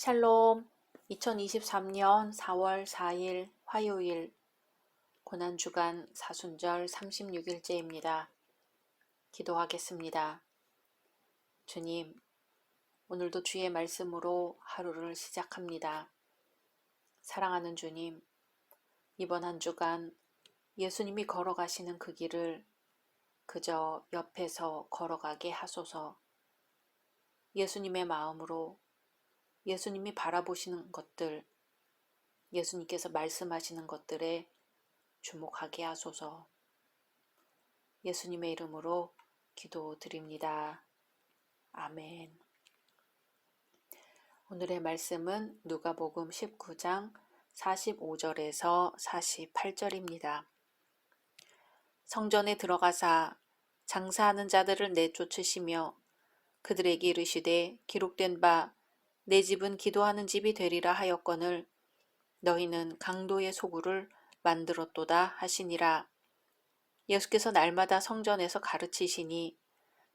샬롬. 2023년 4월 4일 화요일 고난주간 사순절 36일째입니다. 기도하겠습니다. 주님, 오늘도 주의 말씀으로 하루를 시작합니다. 사랑하는 주님, 이번 한 주간 예수님이 걸어가시는 그 길을 그저 옆에서 걸어가게 하소서. 예수님의 마음으로 예수님이 바라보시는 것들, 예수님께서 말씀하시는 것들에 주목하게 하소서. 예수님의 이름으로 기도드립니다. 아멘. 오늘의 말씀은 누가복음 19장 45절에서 48절입니다. 성전에 들어가사 장사하는 자들을 내쫓으시며 그들에게 이르시되 기록된 바 내 집은 기도하는 집이 되리라 하였거늘 너희는 강도의 소굴을 만들었도다 하시니라. 예수께서 날마다 성전에서 가르치시니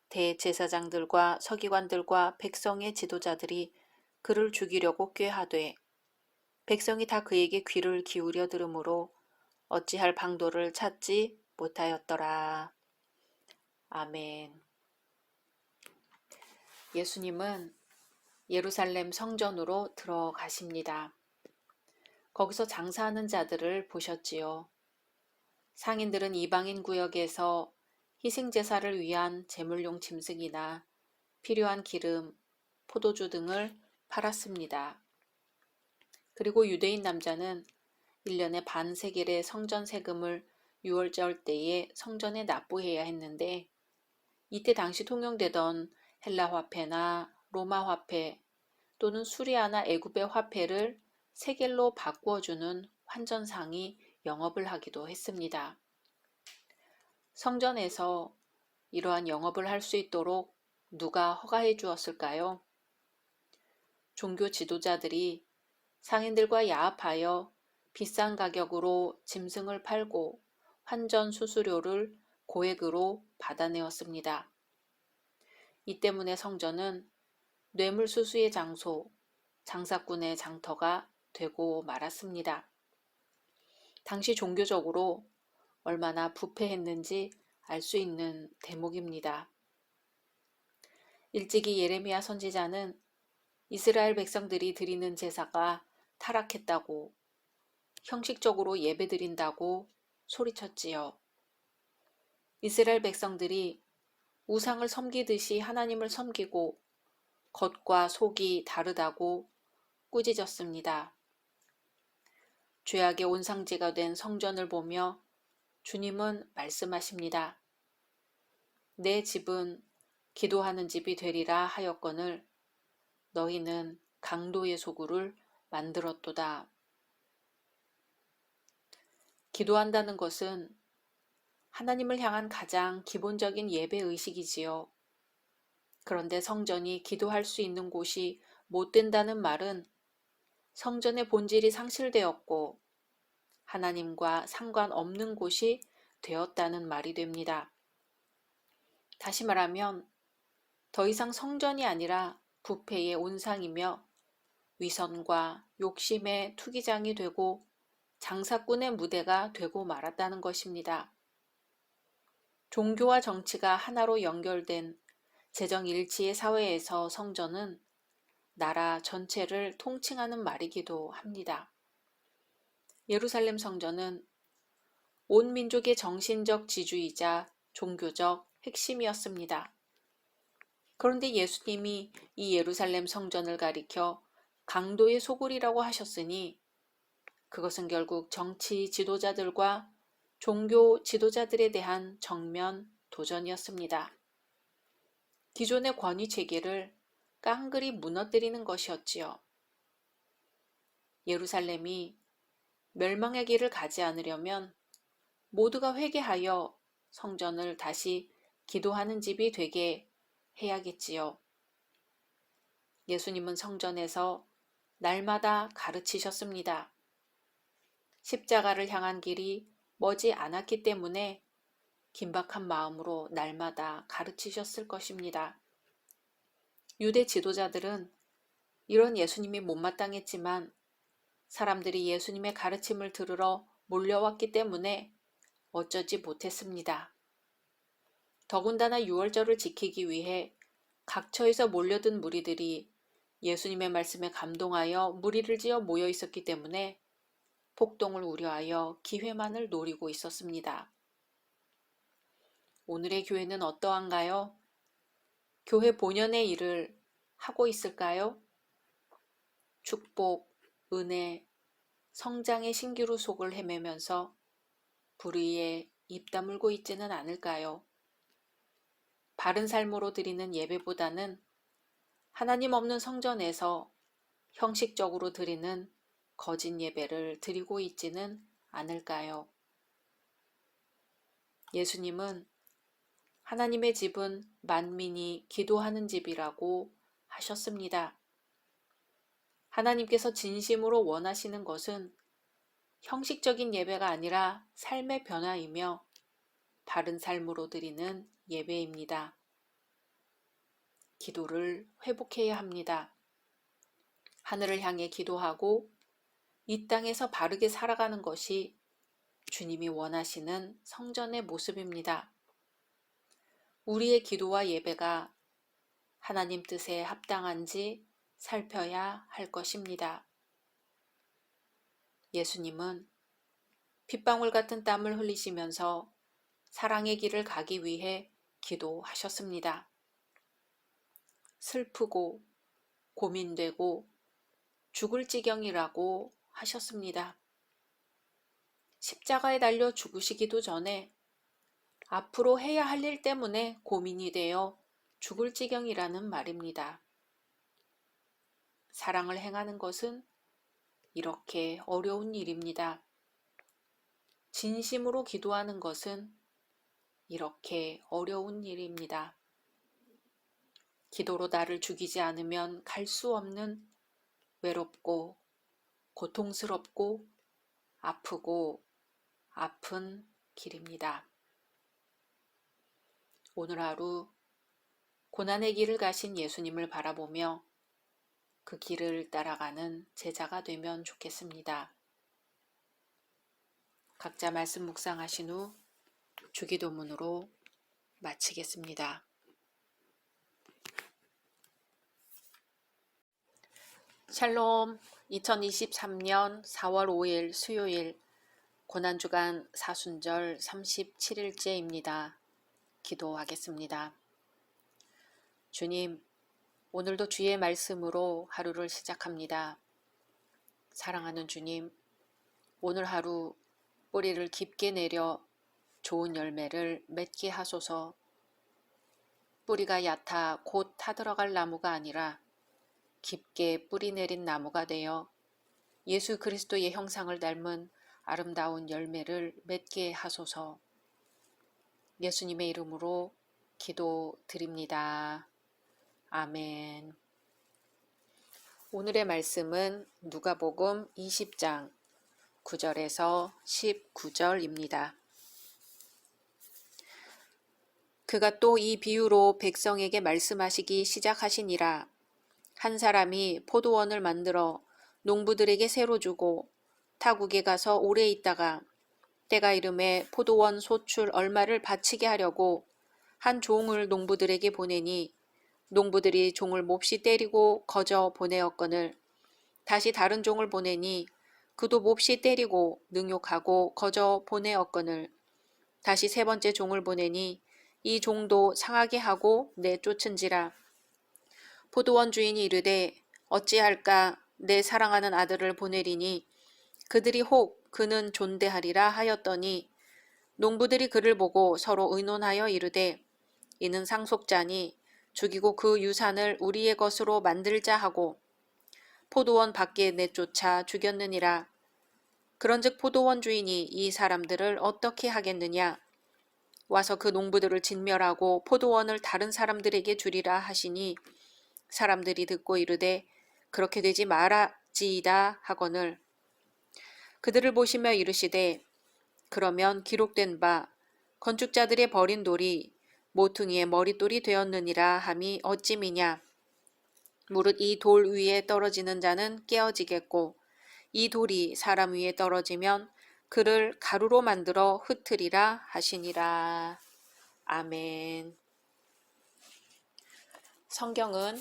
대제사장들과 서기관들과 백성의 지도자들이 그를 죽이려고 꾀하되 백성이 다 그에게 귀를 기울여 들으므로 어찌할 방도를 찾지 못하였더라. 아멘. 예수님은 예루살렘 성전으로 들어가십니다. 거기서 장사하는 자들을 보셨지요. 상인들은 이방인 구역에서 희생제사를 위한 제물용 짐승이나 필요한 기름, 포도주 등을 팔았습니다. 그리고 유대인 남자는 1년에 반세겔의 성전 세금을 유월절 때에 성전에 납부해야 했는데 이때 당시 통용되던 헬라 화폐나 로마 화폐 또는 수리아나 애굽의 화폐를 세겔로 바꾸어주는 환전상이 영업을 하기도 했습니다. 성전에서 이러한 영업을 할 수 있도록 누가 허가해 주었을까요? 종교 지도자들이 상인들과 야합하여 비싼 가격으로 짐승을 팔고 환전 수수료를 고액으로 받아내었습니다. 이 때문에 성전은 뇌물수수의 장소, 장사꾼의 장터가 되고 말았습니다. 당시 종교적으로 얼마나 부패했는지 알 수 있는 대목입니다. 일찍이 예레미야 선지자는 이스라엘 백성들이 드리는 제사가 타락했다고, 형식적으로 예배드린다고 소리쳤지요. 이스라엘 백성들이 우상을 섬기듯이 하나님을 섬기고 겉과 속이 다르다고 꾸짖었습니다. 죄악의 온상지가 된 성전을 보며 주님은 말씀하십니다. 내 집은 기도하는 집이 되리라 하였거늘 너희는 강도의 소굴을 만들었도다. 기도한다는 것은 하나님을 향한 가장 기본적인 예배 의식이지요. 그런데 성전이 기도할 수 있는 곳이 못 된다는 말은 성전의 본질이 상실되었고 하나님과 상관없는 곳이 되었다는 말이 됩니다. 다시 말하면 더 이상 성전이 아니라 부패의 온상이며 위선과 욕심의 투기장이 되고 장사꾼의 무대가 되고 말았다는 것입니다. 종교와 정치가 하나로 연결된 재정일치의 사회에서 성전은 나라 전체를 통칭하는 말이기도 합니다. 예루살렘 성전은 온 민족의 정신적 지주이자 종교적 핵심이었습니다. 그런데 예수님이 이 예루살렘 성전을 가리켜 강도의 소굴이라고 하셨으니 그것은 결국 정치 지도자들과 종교 지도자들에 대한 정면 도전이었습니다. 기존의 권위 체계를 깡그리 무너뜨리는 것이었지요. 예루살렘이 멸망의 길을 가지 않으려면 모두가 회개하여 성전을 다시 기도하는 집이 되게 해야겠지요. 예수님은 성전에서 날마다 가르치셨습니다. 십자가를 향한 길이 머지 않았기 때문에 긴박한 마음으로 날마다 가르치셨을 것입니다. 유대 지도자들은 이런 예수님이 못마땅했지만 사람들이 예수님의 가르침을 들으러 몰려왔기 때문에 어쩌지 못했습니다. 더군다나 유월절을 지키기 위해 각처에서 몰려든 무리들이 예수님의 말씀에 감동하여 무리를 지어 모여 있었기 때문에 폭동을 우려하여 기회만을 노리고 있었습니다. 오늘의 교회는 어떠한가요? 교회 본연의 일을 하고 있을까요? 축복, 은혜, 성장의 신기루 속을 헤매면서 불의에 입 다물고 있지는 않을까요? 바른 삶으로 드리는 예배보다는 하나님 없는 성전에서 형식적으로 드리는 거짓 예배를 드리고 있지는 않을까요? 예수님은 하나님의 집은 만민이 기도하는 집이라고 하셨습니다. 하나님께서 진심으로 원하시는 것은 형식적인 예배가 아니라 삶의 변화이며 바른 삶으로 드리는 예배입니다. 기도를 회복해야 합니다. 하늘을 향해 기도하고 이 땅에서 바르게 살아가는 것이 주님이 원하시는 성전의 모습입니다. 우리의 기도와 예배가 하나님 뜻에 합당한지 살펴야 할 것입니다. 예수님은 핏방울 같은 땀을 흘리시면서 사랑의 길을 가기 위해 기도하셨습니다. 슬프고 고민되고 죽을 지경이라고 하셨습니다. 십자가에 달려 죽으시기도 전에 앞으로 해야 할 일 때문에 고민이 되어 죽을 지경이라는 말입니다. 사랑을 행하는 것은 이렇게 어려운 일입니다. 진심으로 기도하는 것은 이렇게 어려운 일입니다. 기도로 나를 죽이지 않으면 갈 수 없는 외롭고 고통스럽고 아프고 아픈 길입니다. 오늘 하루 고난의 길을 가신 예수님을 바라보며 그 길을 따라가는 제자가 되면 좋겠습니다. 각자 말씀 묵상하신 후 주기도문으로 마치겠습니다. 샬롬. 2023년 4월 5일 수요일 고난주간 사순절 37일째입니다. 기도하겠습니다. 주님, 오늘도 주의 말씀으로 하루를 시작합니다. 사랑하는 주님, 오늘 하루 뿌리를 깊게 내려 좋은 열매를 맺게 하소서. 뿌리가 얕아 곧 타들어갈 나무가 아니라 깊게 뿌리 내린 나무가 되어 예수 그리스도의 형상을 닮은 아름다운 열매를 맺게 하소서. 예수님의 이름으로 기도드립니다. 아멘. 오늘의 말씀은 누가복음 20장 9절에서 19절입니다. 그가 또 이 비유로 백성에게 말씀하시기 시작하시니라. 한 사람이 포도원을 만들어 농부들에게 새로 주고 타국에 가서 오래 있다가 때가 이름에 포도원 소출 얼마를 바치게 하려고 한 종을 농부들에게 보내니 농부들이 종을 몹시 때리고 거저 보내었거늘 다시 다른 종을 보내니 그도 몹시 때리고 능욕하고 거저 보내었거늘 다시 세 번째 종을 보내니 이 종도 상하게 하고 내쫓은지라. 포도원 주인이 이르되 어찌할까 내 사랑하는 아들을 보내리니 그들이 혹 그는 존대하리라 하였더니 농부들이 그를 보고 서로 의논하여 이르되 이는 상속자니 죽이고 그 유산을 우리의 것으로 만들자 하고 포도원 밖에 내쫓아 죽였느니라. 그런즉 포도원 주인이 이 사람들을 어떻게 하겠느냐. 와서 그 농부들을 진멸하고 포도원을 다른 사람들에게 주리라 하시니 사람들이 듣고 이르되 그렇게 되지 말아지이다 하거늘 그들을 보시며 이르시되 그러면 기록된 바 건축자들의 버린 돌이 모퉁이의 머릿돌이 되었느니라 함이 어찌미냐. 무릇 이 돌 위에 떨어지는 자는 깨어지겠고 이 돌이 사람 위에 떨어지면 그를 가루로 만들어 흩으리라 하시니라. 아멘. 성경은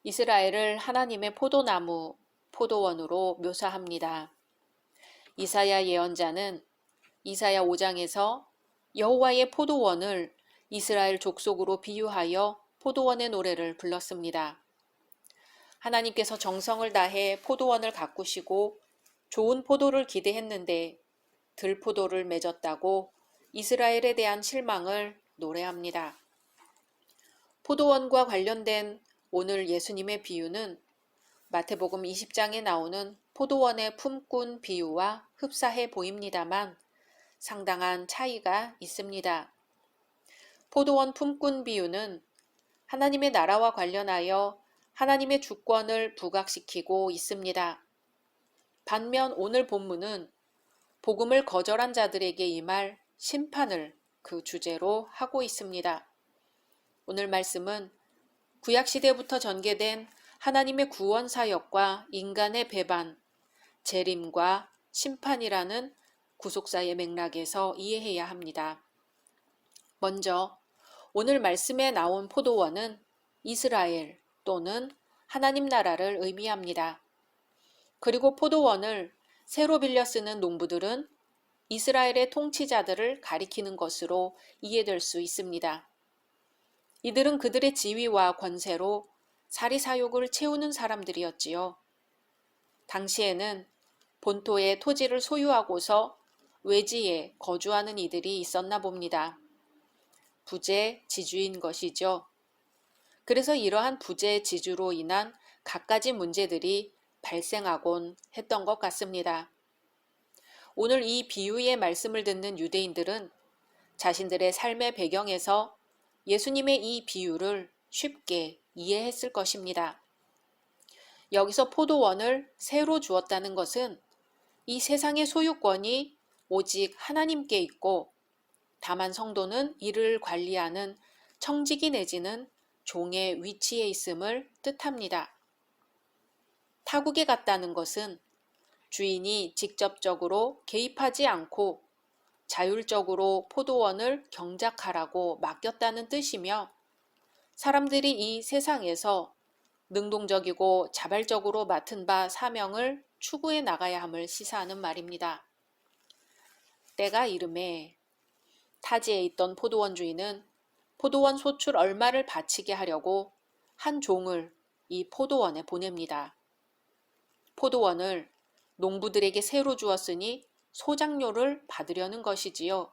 이스라엘을 하나님의 포도나무, 포도원으로 묘사합니다. 이사야 예언자는 이사야 5장에서 여호와의 포도원을 이스라엘 족속으로 비유하여 포도원의 노래를 불렀습니다. 하나님께서 정성을 다해 포도원을 가꾸시고 좋은 포도를 기대했는데 들포도를 맺었다고 이스라엘에 대한 실망을 노래합니다. 포도원과 관련된 오늘 예수님의 비유는 마태복음 20장에 나오는 포도원의 품꾼 비유와 흡사해 보입니다만 상당한 차이가 있습니다. 포도원 품꾼 비유는 하나님의 나라와 관련하여 하나님의 주권을 부각시키고 있습니다. 반면 오늘 본문은 복음을 거절한 자들에게 임할 심판을 그 주제로 하고 있습니다. 오늘 말씀은 구약시대부터 전개된 하나님의 구원 사역과 인간의 배반, 재림과 심판이라는 구속사의 맥락에서 이해해야 합니다. 먼저 오늘 말씀에 나온 포도원은 이스라엘 또는 하나님 나라를 의미합니다. 그리고 포도원을 새로 빌려 쓰는 농부들은 이스라엘의 통치자들을 가리키는 것으로 이해될 수 있습니다. 이들은 그들의 지위와 권세로 사리사욕을 채우는 사람들이었지요. 당시에는 본토의 토지를 소유하고서 외지에 거주하는 이들이 있었나 봅니다. 부재지주인 것이죠. 그래서 이러한 부재지주로 인한 갖가지 문제들이 발생하곤 했던 것 같습니다. 오늘 이 비유의 말씀을 듣는 유대인들은 자신들의 삶의 배경에서 예수님의 이 비유를 쉽게 이해했을 것입니다. 여기서 포도원을 새로 주었다는 것은 이 세상의 소유권이 오직 하나님께 있고 다만 성도는 이를 관리하는 청지기 내지는 종의 위치에 있음을 뜻합니다. 타국에 갔다는 것은 주인이 직접적으로 개입하지 않고 자율적으로 포도원을 경작하라고 맡겼다는 뜻이며 사람들이 이 세상에서 능동적이고 자발적으로 맡은 바 사명을 추구해 나가야 함을 시사하는 말입니다. 때가 이름에 타지에 있던 포도원 주인은 포도원 소출 얼마를 바치게 하려고 한 종을 이 포도원에 보냅니다. 포도원을 농부들에게 새로 주었으니 소작료를 받으려는 것이지요.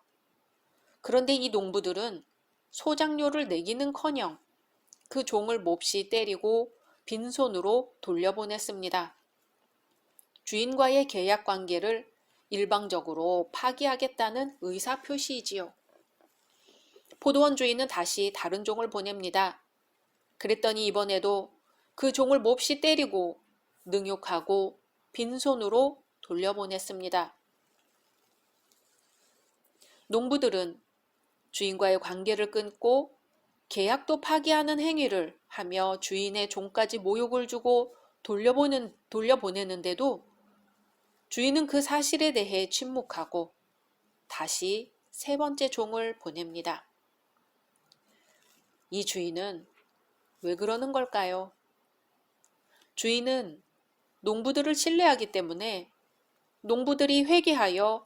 그런데 이 농부들은 소작료를 내기는커녕 그 종을 몹시 때리고 빈손으로 돌려보냈습니다. 주인과의 계약 관계를 일방적으로 파기하겠다는 의사표시이지요. 포도원 주인은 다시 다른 종을 보냅니다. 그랬더니 이번에도 그 종을 몹시 때리고 능욕하고 빈손으로 돌려보냈습니다. 농부들은 주인과의 관계를 끊고 계약도 파기하는 행위를 하며 주인의 종까지 모욕을 주고 돌려보내는데도 주인은 그 사실에 대해 침묵하고 다시 세 번째 종을 보냅니다. 이 주인은 왜 그러는 걸까요? 주인은 농부들을 신뢰하기 때문에 농부들이 회개하여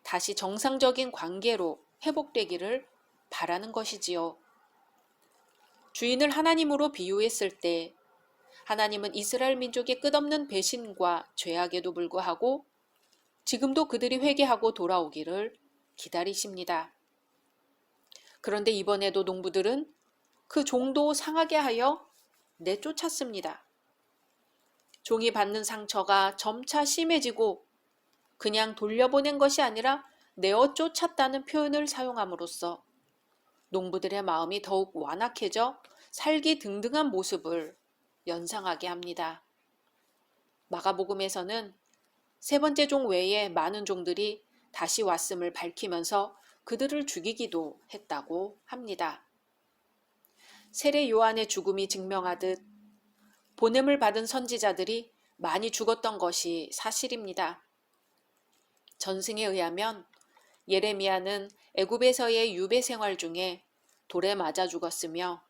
다시 정상적인 관계로 회복되기를 바라는 것이지요. 주인을 하나님으로 비유했을 때 하나님은 이스라엘 민족의 끝없는 배신과 죄악에도 불구하고 지금도 그들이 회개하고 돌아오기를 기다리십니다. 그런데 이번에도 농부들은 그 종도 상하게 하여 내쫓았습니다. 종이 받는 상처가 점차 심해지고 그냥 돌려보낸 것이 아니라 내어 쫓았다는 표현을 사용함으로써 농부들의 마음이 더욱 완악해져 살기 등등한 모습을 연상하게 합니다. 마가복음에서는 세 번째 종 외에 많은 종들이 다시 왔음을 밝히면서 그들을 죽이기도 했다고 합니다. 세례 요한의 죽음이 증명하듯 보냄을 받은 선지자들이 많이 죽었던 것이 사실입니다. 전승에 의하면 예레미야는 애굽에서의 유배 생활 중에 돌에 맞아 죽었으며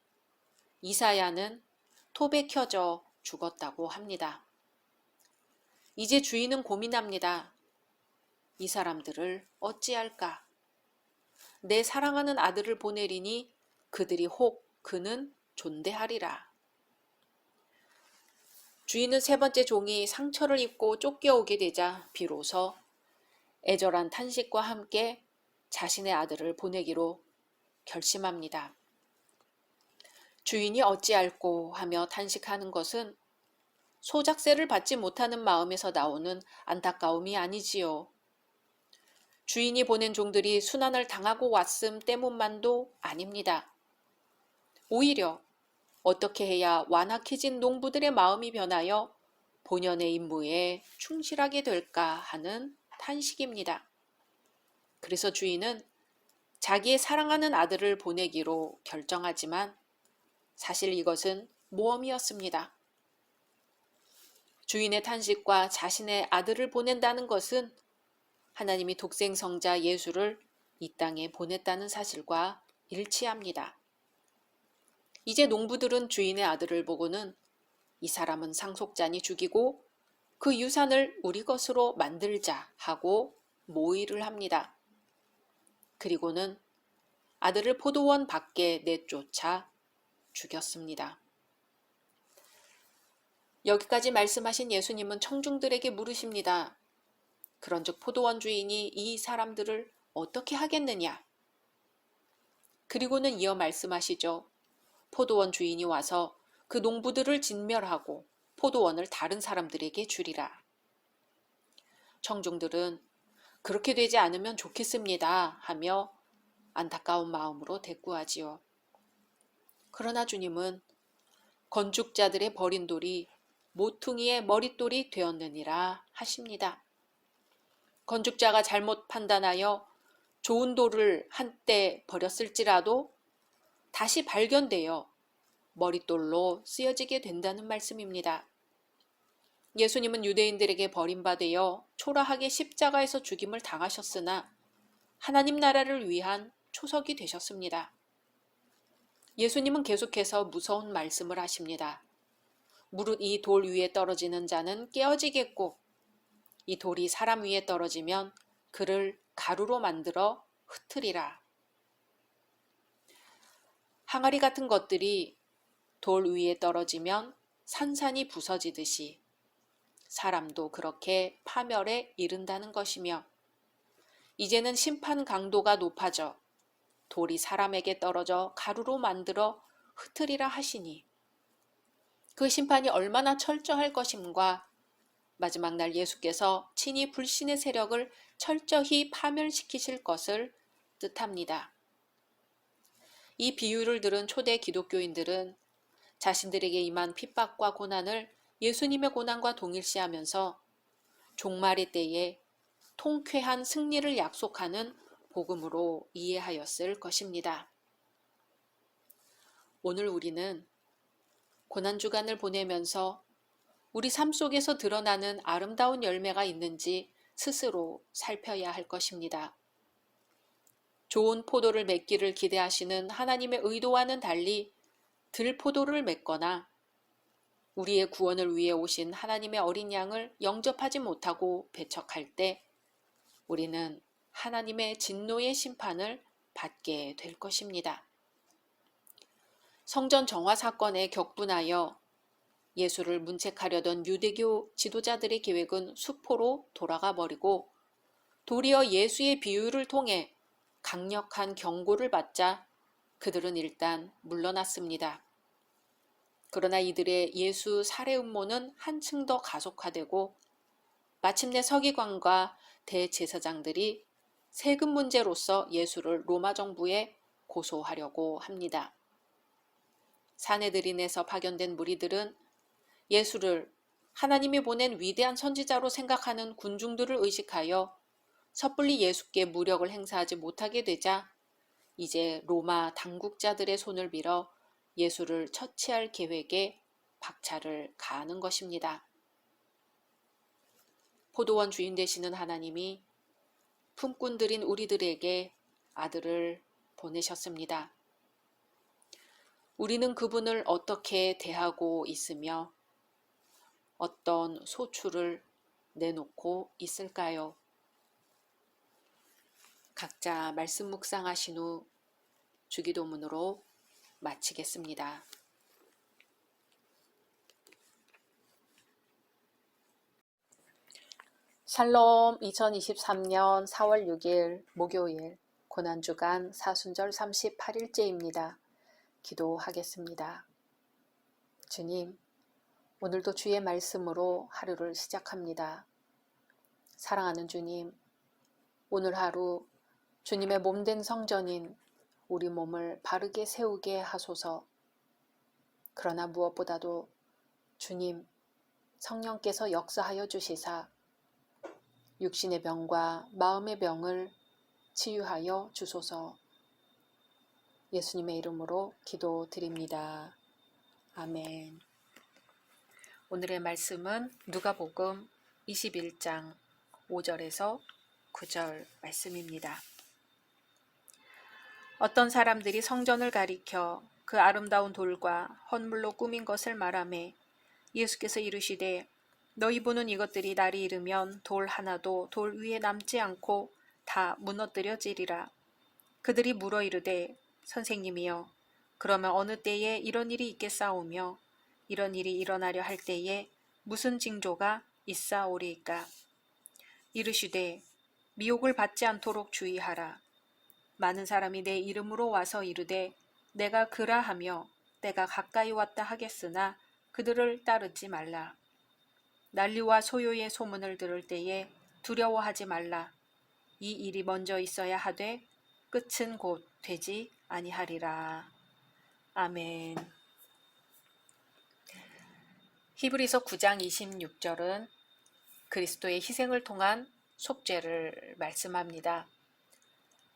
이사야는 톱에 켜져 죽었다고 합니다. 이제 주인은 고민합니다. 이 사람들을 어찌할까? 내 사랑하는 아들을 보내리니 그들이 혹 그는 존대하리라. 주인은 세 번째 종이 상처를 입고 쫓겨오게 되자 비로소 애절한 탄식과 함께 자신의 아들을 보내기로 결심합니다. 주인이 어찌할꼬 하며 탄식하는 것은 소작새를 받지 못하는 마음에서 나오는 안타까움이 아니지요. 주인이 보낸 종들이 순환을 당하고 왔음 때문만도 아닙니다. 오히려 어떻게 해야 완악해진 농부들의 마음이 변하여 본연의 임무에 충실하게 될까 하는 탄식입니다. 그래서 주인은 자기의 사랑하는 아들을 보내기로 결정하지만 사실 이것은 모험이었습니다. 주인의 탄식과 자신의 아들을 보낸다는 것은 하나님이 독생성자 예수를 이 땅에 보냈다는 사실과 일치합니다. 이제 농부들은 주인의 아들을 보고는 이 사람은 상속자니 죽이고 그 유산을 우리 것으로 만들자 하고 모의를 합니다. 그리고는 아들을 포도원 밖에 내쫓아 죽였습니다. 여기까지 말씀하신 예수님은 청중들에게 물으십니다. 그런즉 포도원 주인이 이 사람들을 어떻게 하겠느냐? 그리고는 이어 말씀하시죠. 포도원 주인이 와서 그 농부들을 진멸하고 포도원을 다른 사람들에게 주리라. 청중들은 그렇게 되지 않으면 좋겠습니다 하며 안타까운 마음으로 대꾸하지요. 그러나 주님은 건축자들의 버린 돌이 모퉁이의 머릿돌이 되었느니라 하십니다. 건축자가 잘못 판단하여 좋은 돌을 한때 버렸을지라도 다시 발견되어 머릿돌로 쓰여지게 된다는 말씀입니다. 예수님은 유대인들에게 버림받아 초라하게 십자가에서 죽임을 당하셨으나 하나님 나라를 위한 초석이 되셨습니다. 예수님은 계속해서 무서운 말씀을 하십니다. 무릇 이 돌 위에 떨어지는 자는 깨어지겠고 이 돌이 사람 위에 떨어지면 그를 가루로 만들어 흩으리라. 항아리 같은 것들이 돌 위에 떨어지면 산산이 부서지듯이 사람도 그렇게 파멸에 이른다는 것이며 이제는 심판 강도가 높아져 돌이 사람에게 떨어져 가루로 만들어 흩으리라 하시니 그 심판이 얼마나 철저할 것임과 마지막 날 예수께서 친히 불신의 세력을 철저히 파멸시키실 것을 뜻합니다. 이 비유를 들은 초대 기독교인들은 자신들에게 임한 핍박과 고난을 예수님의 고난과 동일시하면서 종말의 때에 통쾌한 승리를 약속하는 복음으로 이해하였을 것입니다. 오늘 우리는 고난주간을 보내면서 우리 삶 속에서 드러나는 아름다운 열매가 있는지 스스로 살펴야 할 것입니다. 좋은 포도를 맺기를 기대하시는 하나님의 의도와는 달리 들포도를 맺거나 우리의 구원을 위해 오신 하나님의 어린 양을 영접하지 못하고 배척할 때 우리는 하나님의 진노의 심판을 받게 될 것입니다. 성전 정화 사건에 격분하여 예수를 문책하려던 유대교 지도자들의 계획은 수포로 돌아가 버리고 도리어 예수의 비유를 통해 강력한 경고를 받자 그들은 일단 물러났습니다. 그러나 이들의 예수 살해 음모는 한층 더 가속화되고 마침내 서기관과 대제사장들이 세금 문제로서 예수를 로마 정부에 고소하려고 합니다. 사내들인에서 파견된 무리들은 예수를 하나님이 보낸 위대한 선지자로 생각하는 군중들을 의식하여 섣불리 예수께 무력을 행사하지 못하게 되자 이제 로마 당국자들의 손을 빌어 예수를 처치할 계획에 박차를 가하는 것입니다. 포도원 주인 되시는 하나님이 품꾼들인 우리들에게 아들을 보내셨습니다. 우리는 그분을 어떻게 대하고 있으며 어떤 소출을 내놓고 있을까요? 각자 말씀 묵상하신 후 주기도문으로 마치겠습니다. 샬롬 2023년 4월 6일 목요일 고난주간 사순절 38일째입니다. 기도하겠습니다. 주님, 오늘도 주의 말씀으로 하루를 시작합니다. 사랑하는 주님, 오늘 하루 주님의 몸된 성전인 우리 몸을 바르게 세우게 하소서. 그러나 무엇보다도 주님, 성령께서 역사하여 주시사 육신의 병과 마음의 병을 치유하여 주소서. 예수님의 이름으로 기도드립니다. 아멘. 오늘의 말씀은 누가복음 21장 5절에서 9절 말씀입니다. 어떤 사람들이 성전을 가리켜 그 아름다운 돌과 헌물로 꾸민 것을 말하매 예수께서 이르시되 너희 보는 이것들이 날이 이르면 돌 하나도 돌 위에 남지 않고 다 무너뜨려지리라. 그들이 물어 이르되 선생님이여 그러면 어느 때에 이런 일이 있겠사오며 이런 일이 일어나려 할 때에 무슨 징조가 있사오리이까. 이르시되 미혹을 받지 않도록 주의하라. 많은 사람이 내 이름으로 와서 이르되 내가 그라 하며 내가 가까이 왔다 하겠으나 그들을 따르지 말라. 난리와 소요의 소문을 들을 때에 두려워하지 말라. 이 일이 먼저 있어야 하되 끝은 곧 되지 아니하리라. 아멘. 히브리서 9장 26절은 그리스도의 희생을 통한 속죄를 말씀합니다.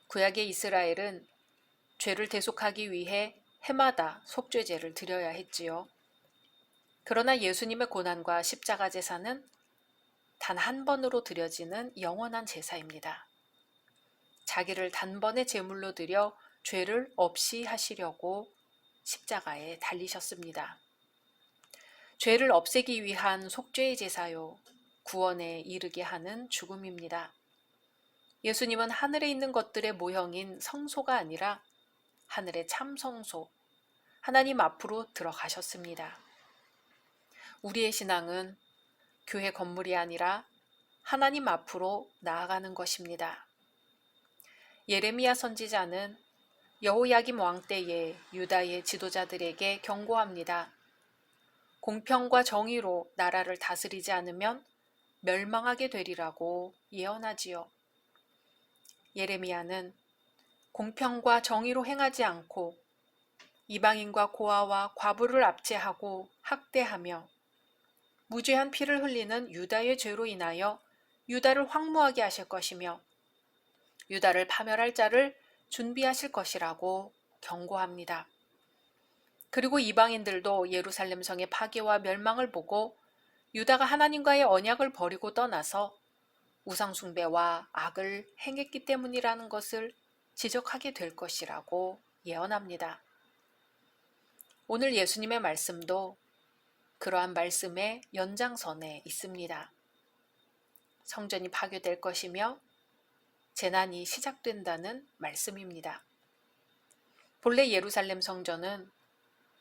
구약의 이스라엘은 죄를 대속하기 위해 해마다 속죄제를 드려야 했지요. 그러나 예수님의 고난과 십자가 제사는 단 한 번으로 드려지는 영원한 제사입니다. 자기를 단번에 제물로 드려 죄를 없이 하시려고 십자가에 달리셨습니다. 죄를 없애기 위한 속죄의 제사요, 구원에 이르게 하는 죽음입니다. 예수님은 하늘에 있는 것들의 모형인 성소가 아니라 하늘의 참성소, 하나님 앞으로 들어가셨습니다. 우리의 신앙은 교회 건물이 아니라 하나님 앞으로 나아가는 것입니다. 예레미야 선지자는 여호야김 왕 때에 유다의 지도자들에게 경고합니다. 공평과 정의로 나라를 다스리지 않으면 멸망하게 되리라고 예언하지요. 예레미야는 공평과 정의로 행하지 않고 이방인과 고아와 과부를 압제하고 학대하며 무죄한 피를 흘리는 유다의 죄로 인하여 유다를 황무하게 하실 것이며 유다를 파멸할 자를 준비하실 것이라고 경고합니다. 그리고 이방인들도 예루살렘 성의 파괴와 멸망을 보고 유다가 하나님과의 언약을 버리고 떠나서 우상숭배와 악을 행했기 때문이라는 것을 지적하게 될 것이라고 예언합니다. 오늘 예수님의 말씀도 그러한 말씀의 연장선에 있습니다. 성전이 파괴될 것이며 재난이 시작된다는 말씀입니다. 본래 예루살렘 성전은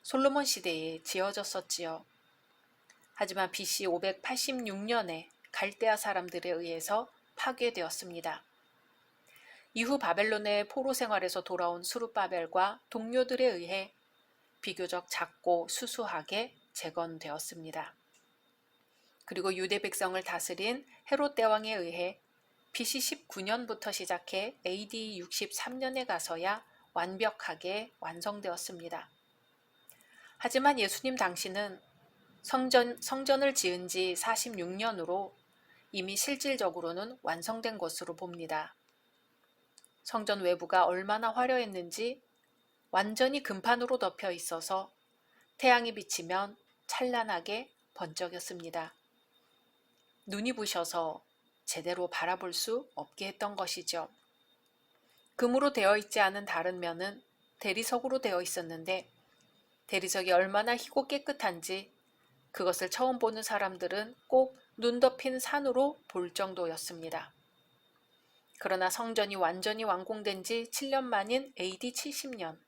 솔로몬 시대에 지어졌었지요. 하지만 BC 586년에 갈대아 사람들에 의해서 파괴되었습니다. 이후 바벨론의 포로 생활에서 돌아온 스룹바벨과 동료들에 의해 비교적 작고 수수하게 재건되었습니다. 그리고 유대 백성을 다스린 헤롯 대왕에 의해 BC 19년부터 시작해 AD 63년에 가서야 완벽하게 완성되었습니다. 하지만 예수님 당시는 성전을 지은 지 46년으로 이미 실질적으로는 완성된 것으로 봅니다. 성전 외부가 얼마나 화려했는지 완전히 금판으로 덮여 있어서 태양이 비치면 찬란하게 번쩍였습니다. 눈이 부셔서 제대로 바라볼 수 없게 했던 것이죠. 금으로 되어 있지 않은 다른 면은 대리석으로 되어 있었는데 대리석이 얼마나 희고 깨끗한지 그것을 처음 보는 사람들은 꼭 눈 덮인 산으로 볼 정도였습니다. 그러나 성전이 완전히 완공된 지 7년 만인 AD 70년,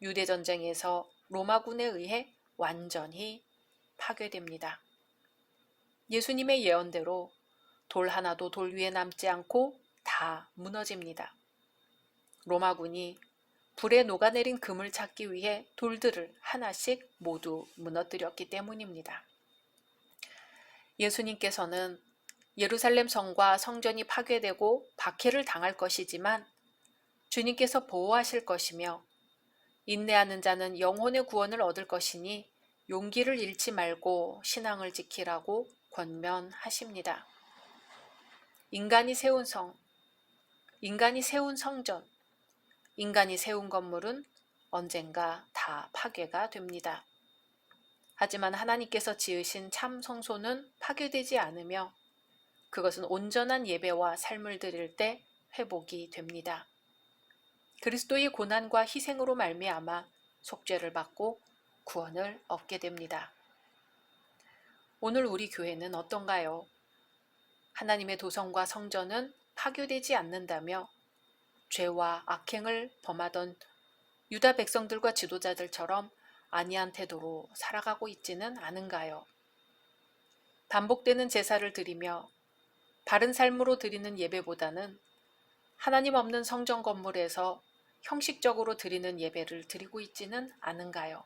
유대전쟁에서 로마군에 의해 완전히 파괴됩니다. 예수님의 예언대로 돌 하나도 돌 위에 남지 않고 다 무너집니다. 로마군이 불에 녹아내린 금을 찾기 위해 돌들을 하나씩 모두 무너뜨렸기 때문입니다. 예수님께서는 예루살렘 성과 성전이 파괴되고 박해를 당할 것이지만 주님께서 보호하실 것이며 인내하는 자는 영혼의 구원을 얻을 것이니 용기를 잃지 말고 신앙을 지키라고 권면하십니다. 인간이 세운 성, 인간이 세운 성전, 인간이 세운 건물은 언젠가 다 파괴가 됩니다. 하지만 하나님께서 지으신 참 성소는 파괴되지 않으며 그것은 온전한 예배와 삶을 드릴 때 회복이 됩니다. 그리스도의 고난과 희생으로 말미암아 속죄를 받고 구원을 얻게 됩니다. 오늘 우리 교회는 어떤가요? 하나님의 도성과 성전은 파괴되지 않는다며 죄와 악행을 범하던 유다 백성들과 지도자들처럼 안이한 태도로 살아가고 있지는 않은가요? 반복되는 제사를 드리며 바른 삶으로 드리는 예배보다는 하나님 없는 성전 건물에서 형식적으로 드리는 예배를 드리고 있지는 않은가요?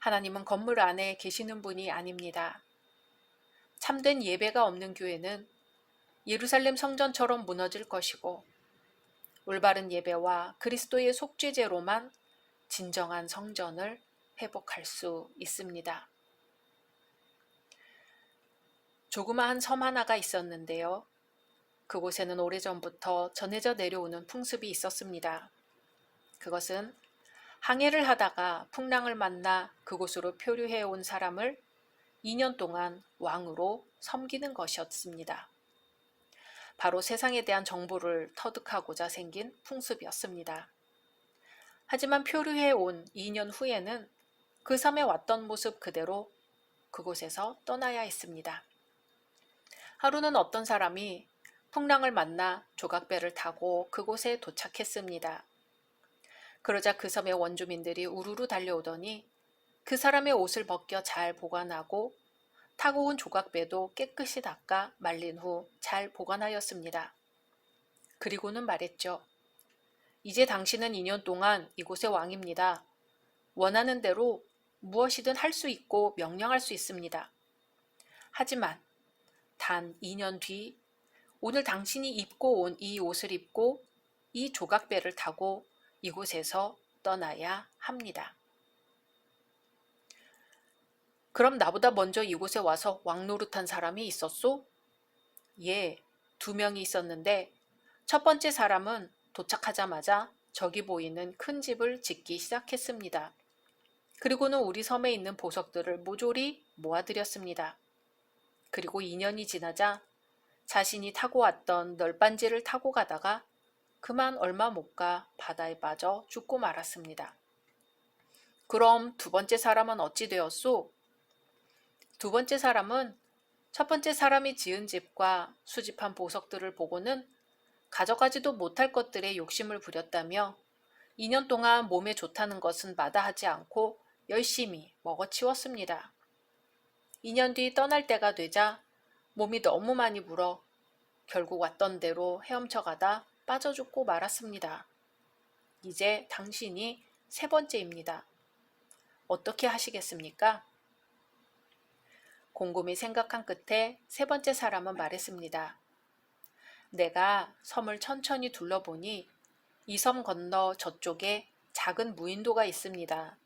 하나님은 건물 안에 계시는 분이 아닙니다. 참된 예배가 없는 교회는 예루살렘 성전처럼 무너질 것이고 올바른 예배와 그리스도의 속죄제로만 진정한 성전을 회복할 수 있습니다. 조그마한 섬 하나가 있었는데요. 그곳에는 오래전부터 전해져 내려오는 풍습이 있었습니다. 그것은 항해를 하다가 풍랑을 만나 그곳으로 표류해 온 사람을 2년 동안 왕으로 섬기는 것이었습니다. 바로 세상에 대한 정보를 터득하고자 생긴 풍습이었습니다. 하지만 표류해 온 2년 후에는 그 섬에 왔던 모습 그대로 그곳에서 떠나야 했습니다. 하루는 어떤 사람이 풍랑을 만나 조각배를 타고 그곳에 도착했습니다. 그러자 그 섬의 원주민들이 우르르 달려오더니 그 사람의 옷을 벗겨 잘 보관하고 타고 온 조각배도 깨끗이 닦아 말린 후 잘 보관하였습니다. 그리고는 말했죠. 이제 당신은 2년 동안 이곳의 왕입니다. 원하는 대로 무엇이든 할 수 있고 명령할 수 있습니다. 하지만 단 2년 뒤 오늘 당신이 입고 온 이 옷을 입고 이 조각배를 타고 이곳에서 떠나야 합니다. 그럼 나보다 먼저 이곳에 와서 왕 노릇한 사람이 있었소? 예, 2명이 있었는데 첫 번째 사람은 도착하자마자 저기 보이는 큰 집을 짓기 시작했습니다. 그리고는 우리 섬에 있는 보석들을 모조리 모아들였습니다. 그리고 2년이 지나자 자신이 타고 왔던 널빤지를 타고 가다가 그만 얼마 못 가 바다에 빠져 죽고 말았습니다. 그럼 두 번째 사람은 어찌 되었소? 두 번째 사람은 첫 번째 사람이 지은 집과 수집한 보석들을 보고는 가져가지도 못할 것들에 욕심을 부렸다며 2년 동안 몸에 좋다는 것은 마다하지 않고 열심히 먹어치웠습니다. 2년 뒤 떠날 때가 되자 몸이 너무 많이 불어 결국 왔던 대로 헤엄쳐가다 빠져 죽고 말았습니다. 이제 당신이 세 번째입니다. 어떻게 하시겠습니까? 곰곰이 생각한 끝에 세 번째 사람은 말했습니다. 내가 섬을 천천히 둘러보니 이 섬 건너 저쪽에 작은 무인도가 있습니다.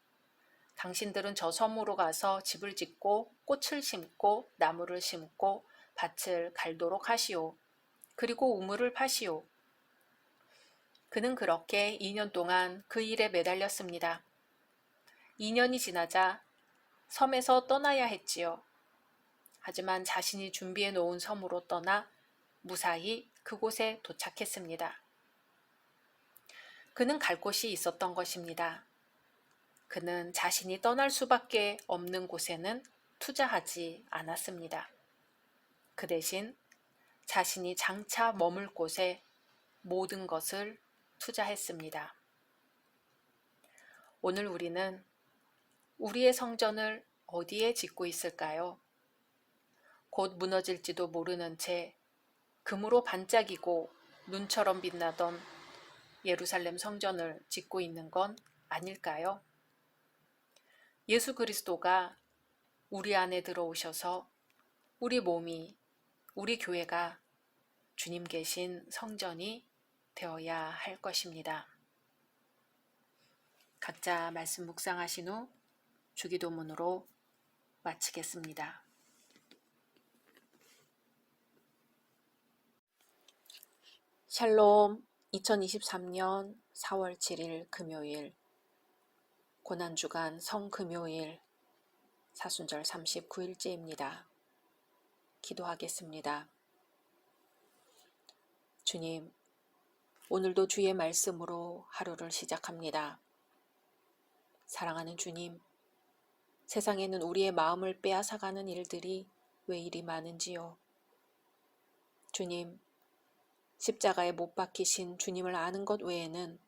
당신들은 저 섬으로 가서 집을 짓고 꽃을 심고 나무를 심고 밭을 갈도록 하시오. 그리고 우물을 파시오. 그는 그렇게 2년 동안 그 일에 매달렸습니다. 2년이 지나자 섬에서 떠나야 했지요. 하지만 자신이 준비해 놓은 섬으로 떠나 무사히 그곳에 도착했습니다. 그는 갈 곳이 있었던 것입니다. 그는 자신이 떠날 수밖에 없는 곳에는 투자하지 않았습니다. 그 대신 자신이 장차 머물 곳에 모든 것을 투자했습니다. 오늘 우리는 우리의 성전을 어디에 짓고 있을까요? 곧 무너질지도 모르는 채 금으로 반짝이고 눈처럼 빛나던 예루살렘 성전을 짓고 있는 건 아닐까요? 예수 그리스도가 우리 안에 들어오셔서 우리 몸이, 우리 교회가 주님 계신 성전이 되어야 할 것입니다. 각자 말씀 묵상하신 후 주기도문으로 마치겠습니다. 샬롬. 2023년 4월 7일 금요일, 고난주간 성금요일, 사순절 39일째입니다. 기도하겠습니다. 주님, 오늘도 주의 말씀으로 하루를 시작합니다. 사랑하는 주님, 세상에는 우리의 마음을 빼앗아가는 일들이 왜 이리 많은지요. 주님, 십자가에 못 박히신 주님을 아는 것 외에는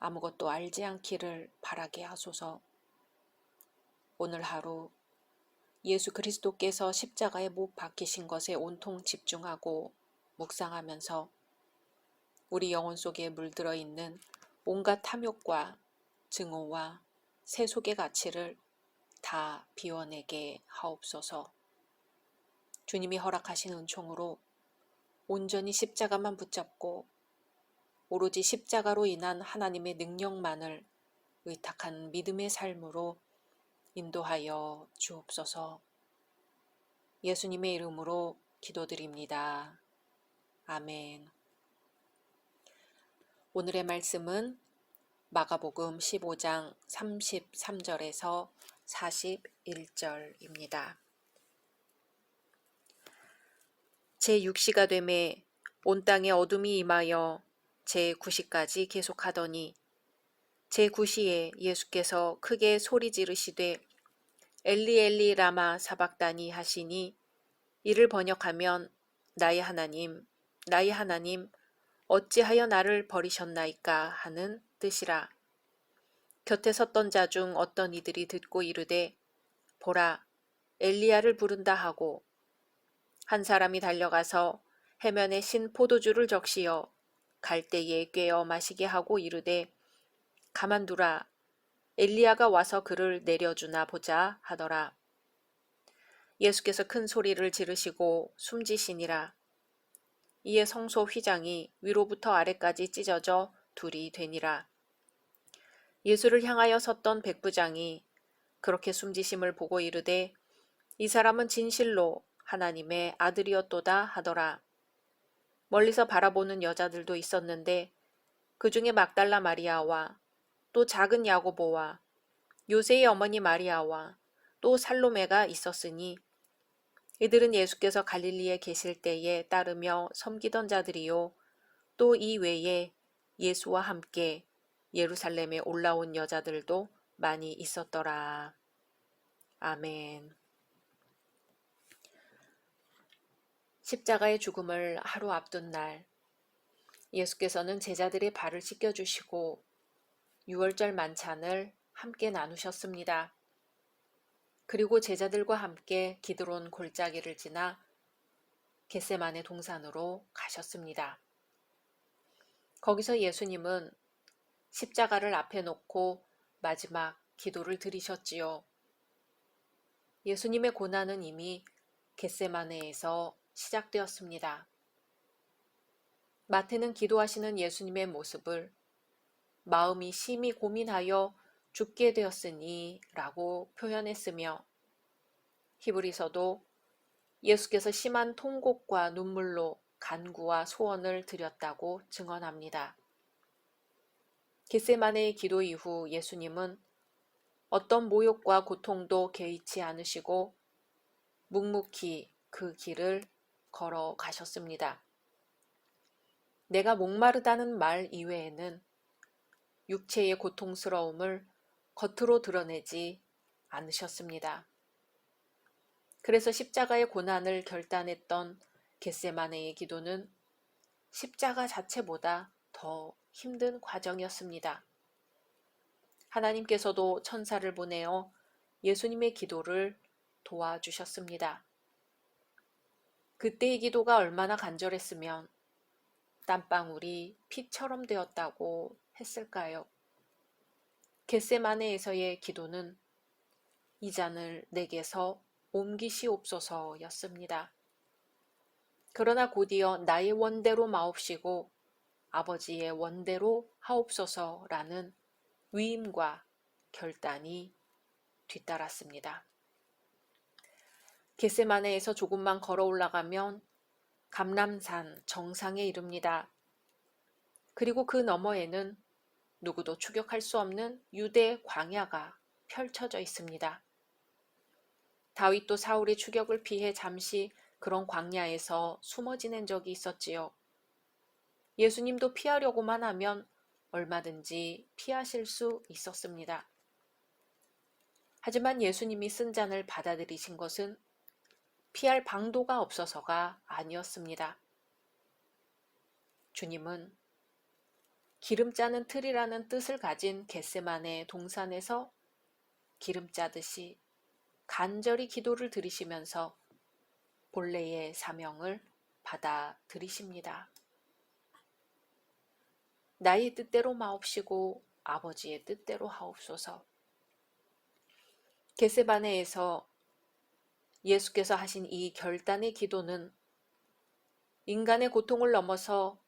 아무것도 알지 않기를 바라게 하소서. 오늘 하루 예수 그리스도께서 십자가에 못 박히신 것에 온통 집중하고 묵상하면서 우리 영혼 속에 물들어 있는 온갖 탐욕과 증오와 세속의 가치를 다 비워내게 하옵소서. 주님이 허락하신 은총으로 온전히 십자가만 붙잡고 오로지 십자가로 인한 하나님의 능력만을 의탁한 믿음의 삶으로 인도하여 주옵소서. 예수님의 이름으로 기도드립니다. 아멘. 오늘의 말씀은 마가복음 15장 33절에서 41절입니다. 제6시가 되매 온 땅에 어둠이 임하여 제9시까지 계속하더니 제9시에 예수께서 크게 소리 지르시되 엘리 엘리 라마 사박다니 하시니 이를 번역하면 나의 하나님 나의 하나님 어찌하여 나를 버리셨나이까 하는 뜻이라. 곁에 섰던 자 중 어떤 이들이 듣고 이르되 보라 엘리야를 부른다 하고 한 사람이 달려가서 해면에 신 포도주를 적시어 갈대에 꿰어 마시게 하고 이르되 가만두라 엘리야가 와서 그를 내려주나 보자 하더라. 예수께서 큰 소리를 지르시고 숨지시니라. 이에 성소 휘장이 위로부터 아래까지 찢어져 둘이 되니라. 예수를 향하여 섰던 백부장이 그렇게 숨지심을 보고 이르되 이 사람은 진실로 하나님의 아들이었도다 하더라. 멀리서 바라보는 여자들도 있었는데 그 중에 막달라 마리아와 또 작은 야고보와 요새의 어머니 마리아와 또 살로메가 있었으니 이들은 예수께서 갈릴리에 계실 때에 따르며 섬기던 자들이요 또 이 외에 예수와 함께 예루살렘에 올라온 여자들도 많이 있었더라. 아멘. 십자가의 죽음을 하루 앞둔 날 예수께서는 제자들의 발을 씻겨주시고 유월절 만찬을 함께 나누셨습니다. 그리고 제자들과 함께 기드론 골짜기를 지나 겟세마네 동산으로 가셨습니다. 거기서 예수님은 십자가를 앞에 놓고 마지막 기도를 드리셨지요. 예수님의 고난은 이미 겟세마네에서 시작되었습니다. 마태는 기도하시는 예수님의 모습을 마음이 심히 고민하여 죽게 되었으니 라고 표현했으며 히브리서도 예수께서 심한 통곡과 눈물로 간구와 소원을 드렸다고 증언합니다. 겟세마네의 기도 이후 예수님은 어떤 모욕과 고통도 개의치 않으시고 묵묵히 그 길을 걸어가셨습니다. 내가 목마르다는 말 이외에는 육체의 고통스러움을 겉으로 드러내지 않으셨습니다. 그래서 십자가의 고난을 결단했던 겟세마네의 기도는 십자가 자체보다 더 힘든 과정이었습니다. 하나님께서도 천사를 보내어 예수님의 기도를 도와주셨습니다. 그때의 기도가 얼마나 간절했으면 땀방울이 피처럼 되었다고 했을까요? 겟세마네에서의 기도는 이 잔을 내게서 옮기시옵소서였습니다. 그러나 곧이어 나의 원대로 마옵시고 아버지의 원대로 하옵소서라는 위임과 결단이 뒤따랐습니다. 겟세마네에서 조금만 걸어 올라가면 감람산 정상에 이릅니다. 그리고 그 너머에는 누구도 추격할 수 없는 유대 광야가 펼쳐져 있습니다. 다윗도 사울의 추격을 피해 잠시 그런 광야에서 숨어 지낸 적이 있었지요. 예수님도 피하려고만 하면 얼마든지 피하실 수 있었습니다. 하지만 예수님이 쓴 잔을 받아들이신 것은 피할 방도가 없어서가 아니었습니다. 주님은 기름 짜는 틀이라는 뜻을 가진 겟세마네 동산에서 기름 짜듯이 간절히 기도를 드리시면서 본래의 사명을 받아들이십니다. 나의 뜻대로 마옵시고 아버지의 뜻대로 하옵소서. 겟세마네에서 예수께서 하신 이 결단의 기도는 인간의 고통을 넘어서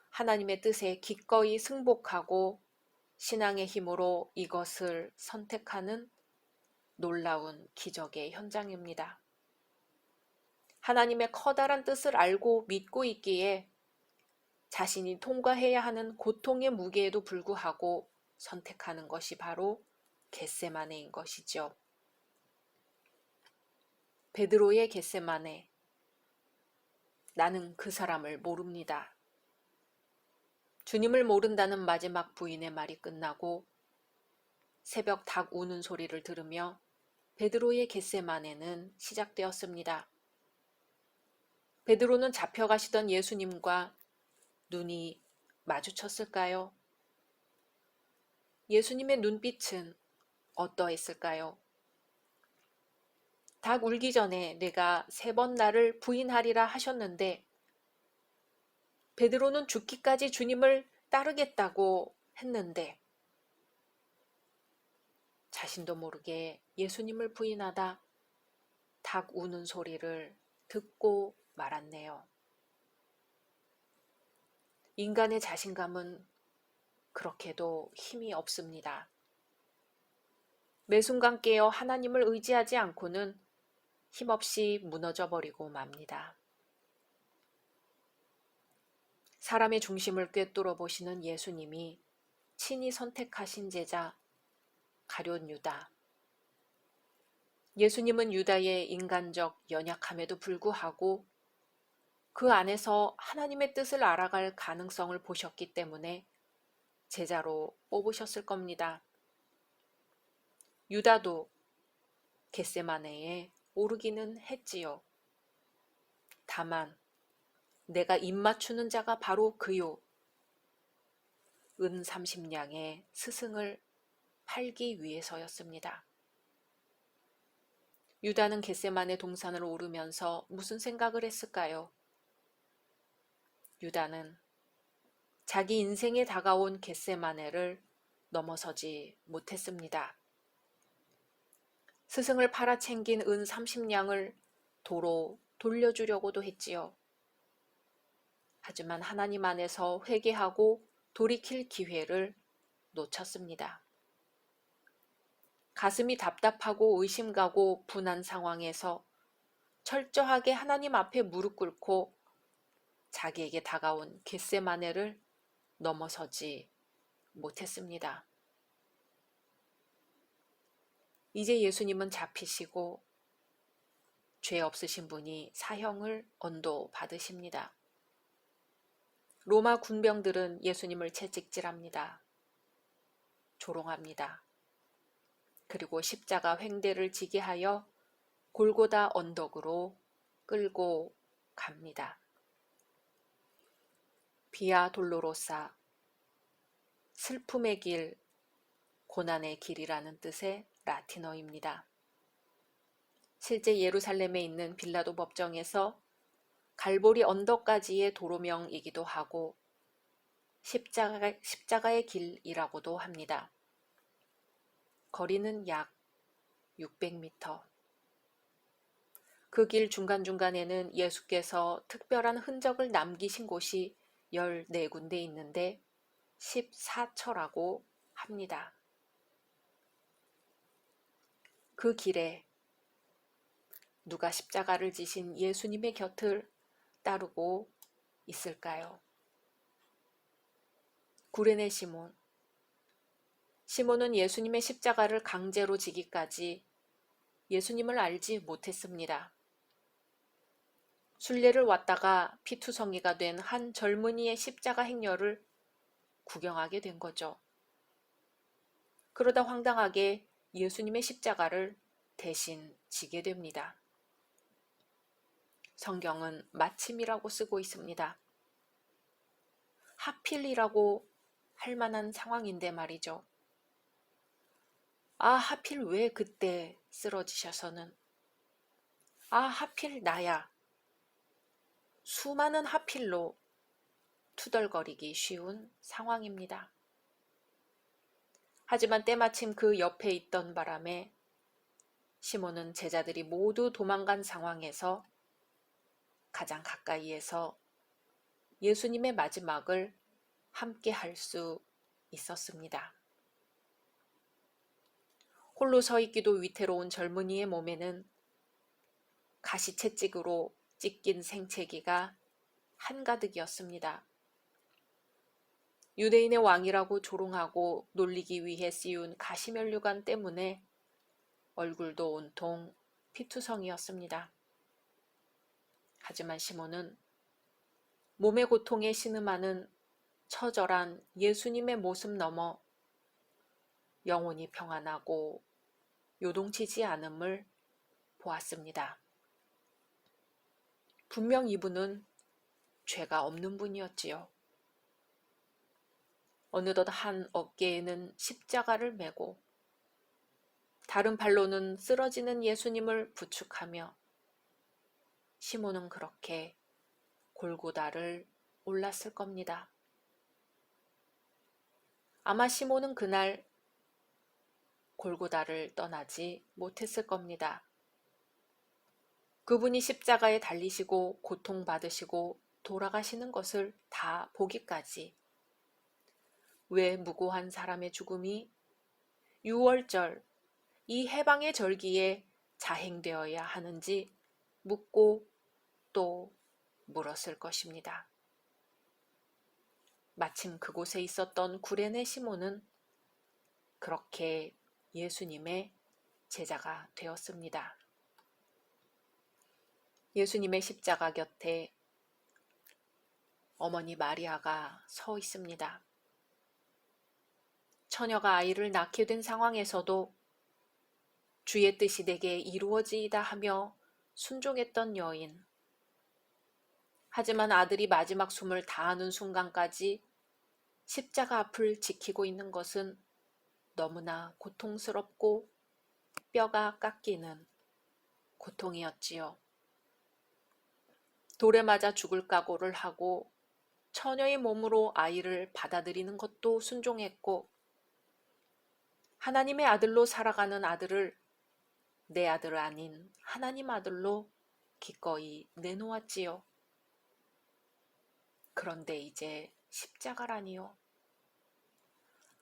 하나님의 뜻에 기꺼이 승복하고 신앙의 힘으로 이것을 선택하는 놀라운 기적의 현장입니다. 하나님의 커다란 뜻을 알고 믿고 있기에 자신이 통과해야 하는 고통의 무게에도 불구하고 선택하는 것이 바로 겟세마네인 것이죠. 베드로의 겟세마네. 나는 그 사람을 모릅니다. 주님을 모른다는 마지막 부인의 말이 끝나고 새벽 닭 우는 소리를 들으며 베드로의 겟세마네는 시작되었습니다. 베드로는 잡혀가시던 예수님과 눈이 마주쳤을까요? 예수님의 눈빛은 어떠했을까요? 닭 울기 전에 내가 3번 나를 부인하리라 하셨는데 베드로는 죽기까지 주님을 따르겠다고 했는데 자신도 모르게 예수님을 부인하다 닭 우는 소리를 듣고 말았네요. 인간의 자신감은 그렇게도 힘이 없습니다. 매 순간 깨어 하나님을 의지하지 않고는 힘없이 무너져 버리고 맙니다. 사람의 중심을 꿰뚫어 보시는 예수님이 친히 선택하신 제자 가룟 유다. 예수님은 유다의 인간적 연약함에도 불구하고 그 안에서 하나님의 뜻을 알아갈 가능성을 보셨기 때문에 제자로 뽑으셨을 겁니다. 유다도 겟세마네에 오르기는 했지요. 다만 내가 입맞추는 자가 바로 그요. 은 30냥의 스승을 팔기 위해서였습니다. 유다는 겟세마네 동산을 오르면서 무슨 생각을 했을까요? 유다는 자기 인생에 다가온 겟세마네를 넘어서지 못했습니다. 스승을 팔아챙긴 은 30냥을 도로 돌려주려고도 했지요. 하지만 하나님 안에서 회개하고 돌이킬 기회를 놓쳤습니다. 가슴이 답답하고 의심가고 분한 상황에서 철저하게 하나님 앞에 무릎 꿇고 자기에게 다가온 겟세마네를 넘어서지 못했습니다. 이제 예수님은 잡히시고 죄 없으신 분이 사형을 언도받으십니다. 로마 군병들은 예수님을 채찍질합니다. 조롱합니다. 그리고 십자가 횡대를 지게 하여 골고다 언덕으로 끌고 갑니다. 비아 돌로로사, 슬픔의 길, 고난의 길이라는 뜻의 라틴어입니다. 실제 예루살렘에 있는 빌라도 법정에서 갈보리 언덕까지의 도로명이기도 하고 십자가의 길이라고도 합니다. 거리는 약 600m. 그 길 중간중간에는 예수께서 특별한 흔적을 남기신 곳이 14군데 있는데 14처라고 합니다. 그 길에 누가 십자가를 지신 예수님의 곁을 따르고 있을까요? 구레네 시몬. 시몬은 예수님의 십자가를 강제로 지기까지 예수님을 알지 못했습니다. 순례를 왔다가 피투성이가 된 한 젊은이의 십자가 행렬을 구경하게 된 거죠. 그러다 황당하게 예수님의 십자가를 대신 지게 됩니다. 성경은 마침이라고 쓰고 있습니다. 하필이라고 할 만한 상황인데 말이죠. 아, 하필 왜 그때 쓰러지셔서는. 아, 하필 나야. 수많은 하필로 투덜거리기 쉬운 상황입니다. 하지만 때마침 그 옆에 있던 바람에 시몬은 제자들이 모두 도망간 상황에서 가장 가까이에서 예수님의 마지막을 함께 할 수 있었습니다. 홀로 서 있기도 위태로운 젊은이의 몸에는 가시채찍으로 찢긴 생채기가 한가득이었습니다. 유대인의 왕이라고 조롱하고 놀리기 위해 씌운 가시면류관 때문에 얼굴도 온통 피투성이었습니다. 하지만 시몬은 몸의 고통에 신음하는 처절한 예수님의 모습 너머 영혼이 평안하고 요동치지 않음을 보았습니다. 분명 이분은 죄가 없는 분이었지요. 어느덧 한 어깨에는 십자가를 메고 다른 발로는 쓰러지는 예수님을 부축하며 시몬은 그렇게 골고다를 올랐을 겁니다. 아마 시몬은 그날 골고다를 떠나지 못했을 겁니다. 그분이 십자가에 달리시고 고통받으시고 돌아가시는 것을 다 보기까지 왜 무고한 사람의 죽음이 6월절 이 해방의 절기에 자행되어야 하는지 묻고 또 물었을 것입니다. 마침 그곳에 있었던 구레네 시몬은 그렇게 예수님의 제자가 되었습니다. 예수님의 십자가 곁에 어머니 마리아가 서 있습니다. 처녀가 아이를 낳게 된 상황에서도 주의 뜻이 내게 이루어지이다 하며 순종했던 여인. 하지만 아들이 마지막 숨을 다하는 순간까지 십자가 앞을 지키고 있는 것은 너무나 고통스럽고 뼈가 깎이는 고통이었지요. 돌에 맞아 죽을 각오를 하고 처녀의 몸으로 아이를 받아들이는 것도 순종했고 하나님의 아들로 살아가는 아들을 내 아들 아닌 하나님 아들로 기꺼이 내놓았지요. 그런데 이제 십자가라니요.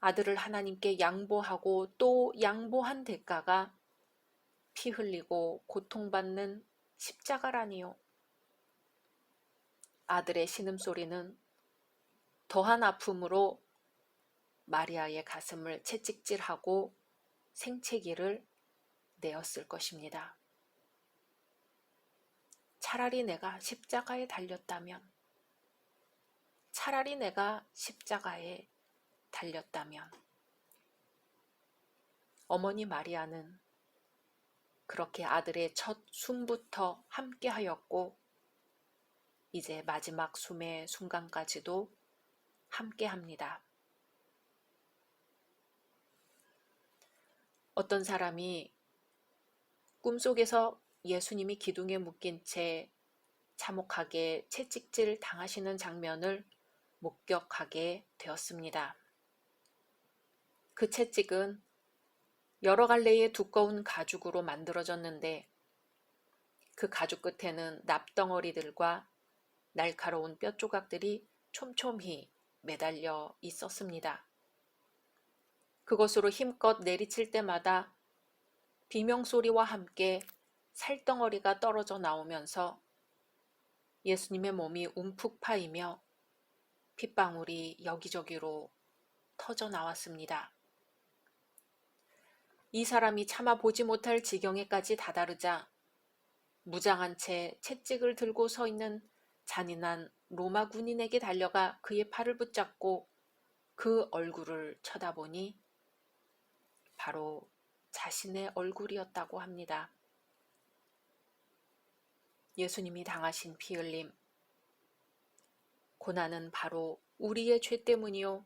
아들을 하나님께 양보하고 또 양보한 대가가 피 흘리고 고통받는 십자가라니요. 아들의 신음소리는 더한 아픔으로 마리아의 가슴을 채찍질하고 생채기를 내었을 것입니다. 차라리 내가 십자가에 달렸다면, 차라리 내가 십자가에 달렸다면, 어머니 마리아는 그렇게 아들의 첫 숨부터 함께 하였고, 이제 마지막 숨의 순간까지도 함께 합니다. 어떤 사람이 꿈속에서 예수님이 기둥에 묶인 채 참혹하게 채찍질 당하시는 장면을 목격하게 되었습니다. 그 채찍은 여러 갈래의 두꺼운 가죽으로 만들어졌는데 그 가죽 끝에는 납덩어리들과 날카로운 뼈 조각들이 촘촘히 매달려 있었습니다. 그것으로 힘껏 내리칠 때마다 비명소리와 함께 살덩어리가 떨어져 나오면서 예수님의 몸이 움푹 파이며 핏방울이 여기저기로 터져 나왔습니다. 이 사람이 차마 보지 못할 지경에까지 다다르자 무장한 채 채찍을 들고 서 있는 잔인한 로마 군인에게 달려가 그의 팔을 붙잡고 그 얼굴을 쳐다보니 바로 자신의 얼굴이었다고 합니다. 예수님이 당하신 피 흘림, 고난은 바로 우리의 죄 때문이요,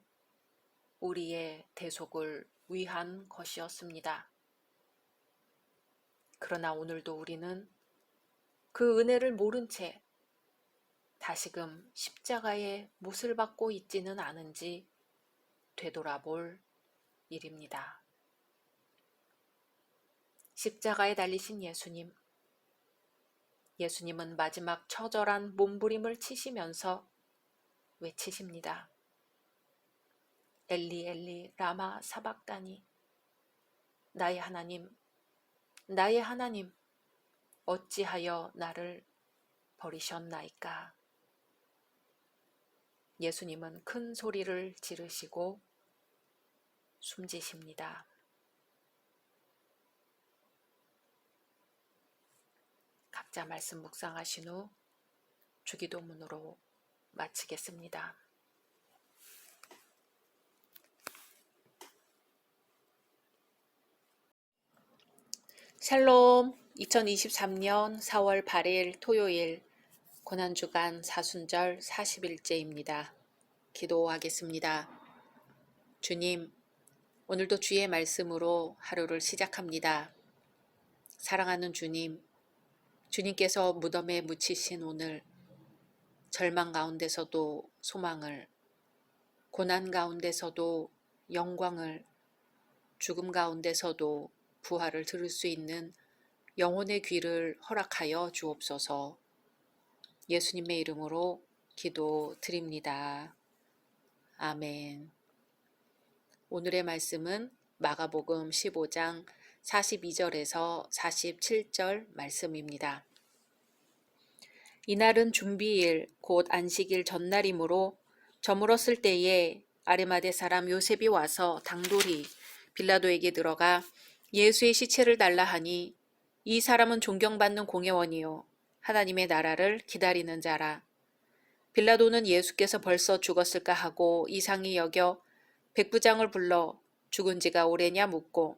우리의 대속을 위한 것이었습니다. 그러나 오늘도 우리는 그 은혜를 모른 채 다시금 십자가의 못을 받고 있지는 않은지 되돌아볼 일입니다. 십자가에 달리신 예수님, 예수님은 마지막 처절한 몸부림을 치시면서 외치십니다. 엘리 엘리 라마 사박다니, 나의 하나님, 나의 하나님, 어찌하여 나를 버리셨나이까. 예수님은 큰 소리를 지르시고 숨지십니다. 각자 말씀 묵상하신 후 주기도문으로 마치겠습니다. 샬롬. 2023년 4월 8일 토요일 고난주간 사순절 40일째입니다. 기도하겠습니다. 주님, 오늘도 주의 말씀으로 하루를 시작합니다. 사랑하는 주님, 주님께서 무덤에 묻히신 오늘, 절망 가운데서도 소망을, 고난 가운데서도 영광을, 죽음 가운데서도 부활을 들을 수 있는 영혼의 귀를 허락하여 주옵소서. 예수님의 이름으로 기도드립니다. 아멘. 오늘의 말씀은 마가복음 15장 42절에서 47절 말씀입니다. 이날은 준비일 곧 안식일 전날이므로 저물었을 때에 아리마대 사람 요셉이 와서 당돌이 빌라도에게 들어가 예수의 시체를 달라 하니 이 사람은 존경받는 공회원이요 하나님의 나라를 기다리는 자라. 빌라도는 예수께서 벌써 죽었을까 하고 이상히 여겨 백부장을 불러 죽은 지가 오래냐 묻고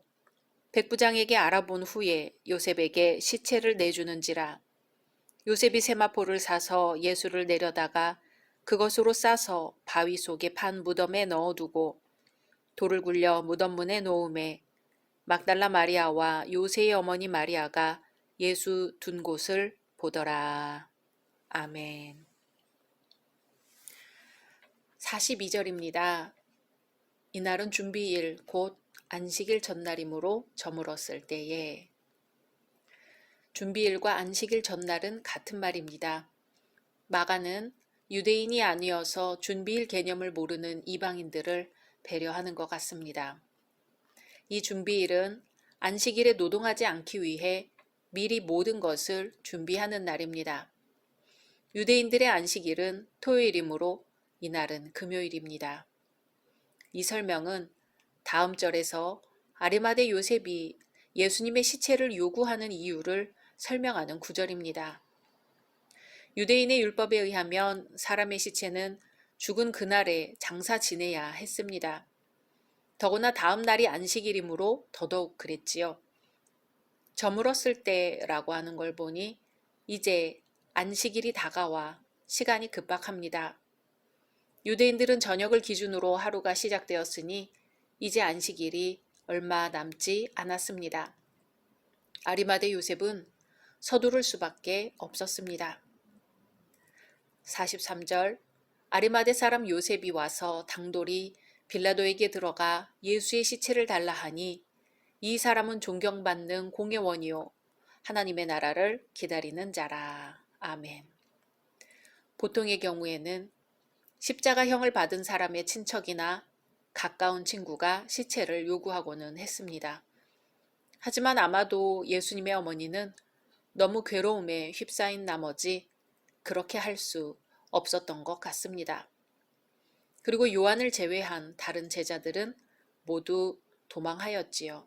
백부장에게 알아본 후에 요셉에게 시체를 내주는지라. 요셉이 세마포를 사서 예수를 내려다가 그것으로 싸서 바위 속에 판 무덤에 넣어두고 돌을 굴려 무덤 문에 놓음에 막달라 마리아와 요새의 어머니 마리아가 예수 둔 곳을 보더라. 아멘. 42절입니다. 이날은 준비일 곧 안식일 전날이므로 저물었을 때에. 준비일과 안식일 전날은 같은 말입니다. 마가는 유대인이 아니어서 준비일 개념을 모르는 이방인들을 배려하는 것 같습니다. 이 준비일은 안식일에 노동하지 않기 위해 미리 모든 것을 준비하는 날입니다. 유대인들의 안식일은 토요일이므로 이날은 금요일입니다. 이 설명은 다음 절에서 아리마대 요셉이 예수님의 시체를 요구하는 이유를 설명하는 구절입니다. 유대인의 율법에 의하면 사람의 시체는 죽은 그날에 장사 지내야 했습니다. 더구나 다음 날이 안식일이므로 더더욱 그랬지요. 저물었을 때라고 하는 걸 보니 이제 안식일이 다가와 시간이 급박합니다. 유대인들은 저녁을 기준으로 하루가 시작되었으니 이제 안식일이 얼마 남지 않았습니다. 아리마대 요셉은 서두를 수밖에 없었습니다. 43절 아리마대 사람 요셉이 와서 당돌이 빌라도에게 들어가 예수의 시체를 달라 하니 이 사람은 존경받는 공회원이요 하나님의 나라를 기다리는 자라. 아멘. 보통의 경우에는 십자가형을 받은 사람의 친척이나 가까운 친구가 시체를 요구하고는 했습니다. 하지만 아마도 예수님의 어머니는 너무 괴로움에 휩싸인 나머지 그렇게 할 수 없었던 것 같습니다. 그리고 요한을 제외한 다른 제자들은 모두 도망하였지요.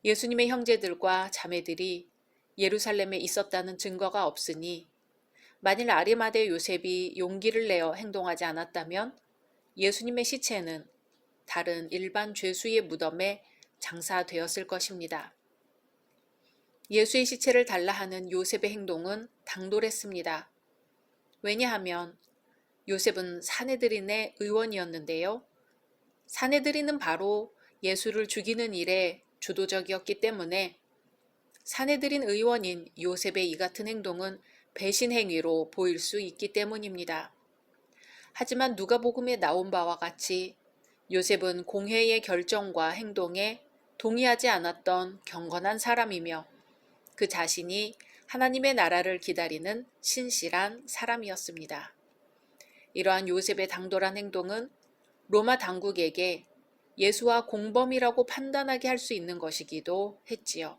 예수님의 형제들과 자매들이 예루살렘에 있었다는 증거가 없으니 만일 아리마대 요셉이 용기를 내어 행동하지 않았다면 예수님의 시체는 다른 일반 죄수의 무덤에 장사되었을 것입니다. 예수의 시체를 달라 하는 요셉의 행동은 당돌했습니다. 왜냐하면 요셉은 사내들인의 의원이었는데요. 사내들인은 바로 예수를 죽이는 일에 주도적이었기 때문에 사내들인 의원인 요셉의 이 같은 행동은 배신 행위로 보일 수 있기 때문입니다. 하지만 누가복음에 나온 바와 같이 요셉은 공회의 결정과 행동에 동의하지 않았던 경건한 사람이며 그 자신이 하나님의 나라를 기다리는 신실한 사람이었습니다. 이러한 요셉의 당돌한 행동은 로마 당국에게 예수와 공범이라고 판단하게 할 수 있는 것이기도 했지요.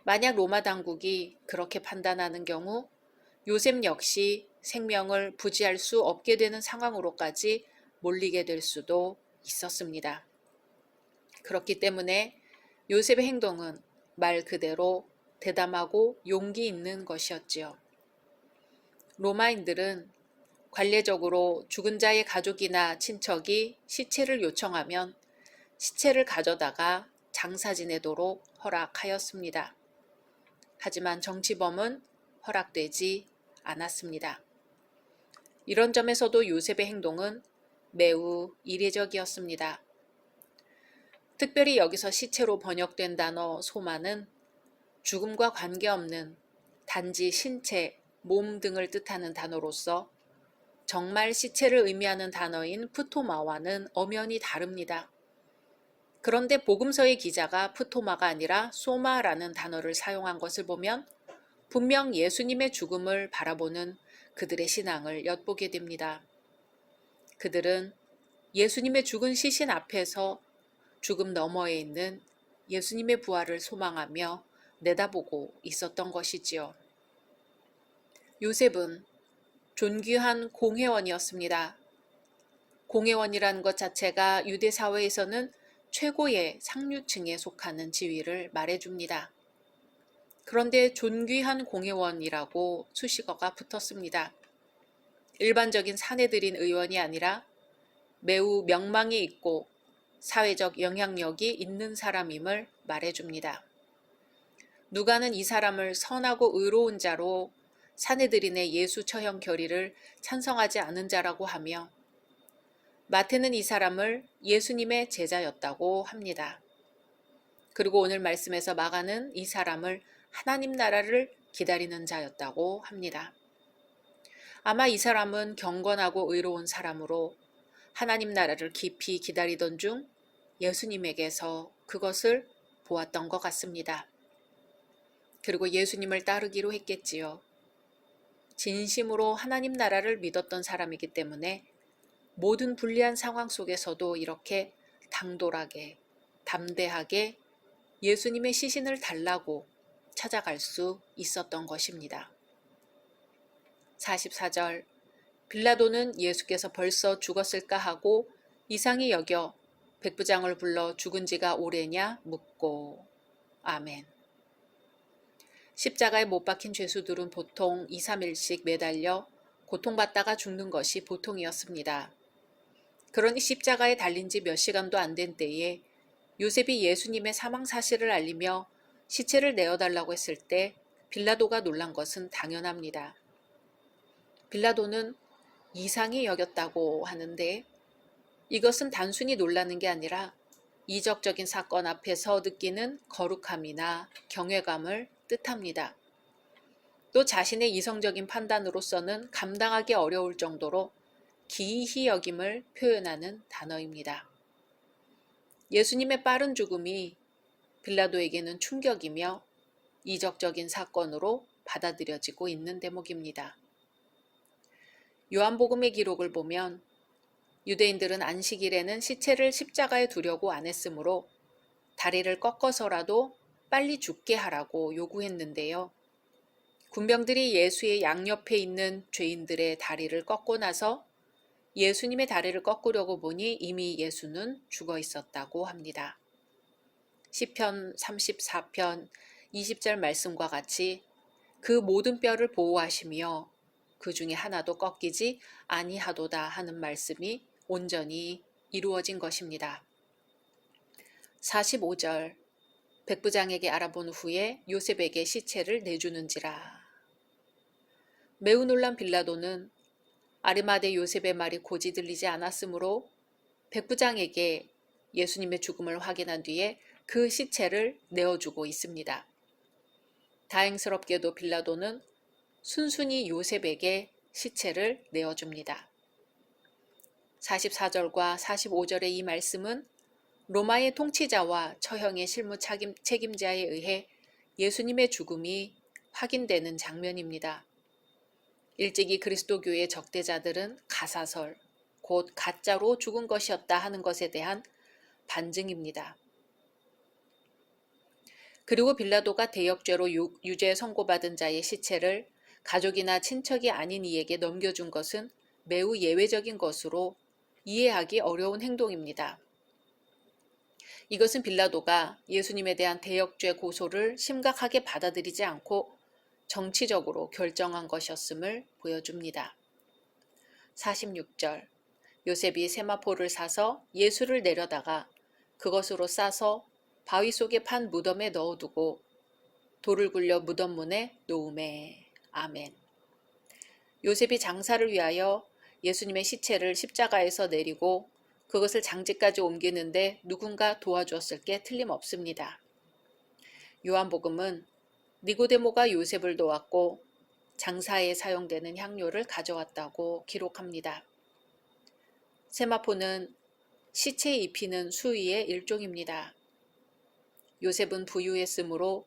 만약 로마 당국이 그렇게 판단하는 경우 요셉 역시 생명을 부지할 수 없게 되는 상황으로까지 몰리게 될 수도 있었습니다. 그렇기 때문에 요셉의 행동은 말 그대로 대담하고 용기 있는 것이었지요. 로마인들은 관례적으로 죽은 자의 가족이나 친척이 시체를 요청하면 시체를 가져다가 장사 지내도록 허락하였습니다. 하지만 정치범은 허락되지 않았습니다. 이런 점에서도 요셉의 행동은 매우 이례적이었습니다. 특별히 여기서 시체로 번역된 단어 소마는 죽음과 관계없는 단지 신체, 몸 등을 뜻하는 단어로서 정말 시체를 의미하는 단어인 프토마와는 엄연히 다릅니다. 그런데 복음서의 기자가 프토마가 아니라 소마라는 단어를 사용한 것을 보면 분명 예수님의 죽음을 바라보는 그들의 신앙을 엿보게 됩니다. 그들은 예수님의 죽은 시신 앞에서 죽음 너머에 있는 예수님의 부활을 소망하며 내다보고 있었던 것이지요. 요셉은 존귀한 공회원이었습니다. 공회원이라는 것 자체가 유대 사회에서는 최고의 상류층에 속하는 지위를 말해줍니다. 그런데 존귀한 공회원이라고 수식어가 붙었습니다. 일반적인 사내들인 의원이 아니라 매우 명망이 있고 사회적 영향력이 있는 사람임을 말해줍니다. 누가는 이 사람을 선하고 의로운 자로 사내들인의 예수 처형 결의를 찬성하지 않은 자라고 하며 마태는 이 사람을 예수님의 제자였다고 합니다. 그리고 오늘 말씀에서 마가는 이 사람을 하나님 나라를 기다리는 자였다고 합니다. 아마 이 사람은 경건하고 의로운 사람으로 하나님 나라를 깊이 기다리던 중 예수님에게서 그것을 보았던 것 같습니다. 그리고 예수님을 따르기로 했겠지요. 진심으로 하나님 나라를 믿었던 사람이기 때문에 모든 불리한 상황 속에서도 이렇게 당돌하게, 담대하게 예수님의 시신을 달라고 찾아갈 수 있었던 것입니다. 44절 빌라도는 예수께서 벌써 죽었을까 하고 이상히 여겨 백부장을 불러 죽은 지가 오래냐 묻고. 아멘. 십자가에 못 박힌 죄수들은 보통 2, 3일씩 매달려 고통받다가 죽는 것이 보통이었습니다. 그러니 십자가에 달린 지 몇 시간도 안 된 때에 요셉이 예수님의 사망 사실을 알리며 시체를 내어달라고 했을 때 빌라도가 놀란 것은 당연합니다. 빌라도는 이상히 여겼다고 하는데 이것은 단순히 놀라는 게 아니라 이적적인 사건 앞에서 느끼는 거룩함이나 경외감을 뜻합니다. 또 자신의 이성적인 판단으로서는 감당하기 어려울 정도로 기이히 여김을 표현하는 단어입니다. 예수님의 빠른 죽음이 빌라도에게는 충격이며 이적적인 사건으로 받아들여지고 있는 대목입니다. 요한복음의 기록을 보면 유대인들은 안식일에는 시체를 십자가에 두려고 안 했으므로 다리를 꺾어서라도 빨리 죽게 하라고 요구했는데요. 군병들이 예수의 양옆에 있는 죄인들의 다리를 꺾고 나서 예수님의 다리를 꺾으려고 보니 이미 예수는 죽어 있었다고 합니다. 시편 34편 20절 말씀과 같이 그 모든 뼈를 보호하시며 그 중에 하나도 꺾이지 아니하도다 하는 말씀이 온전히 이루어진 것입니다. 45절 백부장에게 알아본 후에 요셉에게 시체를 내주는지라. 매우 놀란 빌라도는 아리마대 요셉의 말이 고지 들리지 않았으므로 백부장에게 예수님의 죽음을 확인한 뒤에 그 시체를 내어주고 있습니다. 다행스럽게도 빌라도는 순순히 요셉에게 시체를 내어줍니다. 44절과 45절의 이 말씀은 로마의 통치자와 처형의 실무 책임자에 의해 예수님의 죽음이 확인되는 장면입니다. 일찍이 그리스도교의 적대자들은 가사설, 곧 가짜로 죽은 것이었다 하는 것에 대한 반증입니다. 그리고 빌라도가 대역죄로 유죄 선고받은 자의 시체를 가족이나 친척이 아닌 이에게 넘겨준 것은 매우 예외적인 것으로 이해하기 어려운 행동입니다. 이것은 빌라도가 예수님에 대한 대역죄 고소를 심각하게 받아들이지 않고 정치적으로 결정한 것이었음을 보여줍니다. 46절 요셉이 세마포를 사서 예수를 내려다가 그것으로 싸서 바위 속에 판 무덤에 넣어두고 돌을 굴려 무덤 문에 놓음에. 아멘. 요셉이 장사를 위하여 예수님의 시체를 십자가에서 내리고 그것을 장지까지 옮기는데 누군가 도와주었을 게 틀림없습니다. 요한복음은 니고데모가 요셉을 도왔고 장사에 사용되는 향료를 가져왔다고 기록합니다. 세마포는 시체에 입히는 수의의 일종입니다. 요셉은 부유했으므로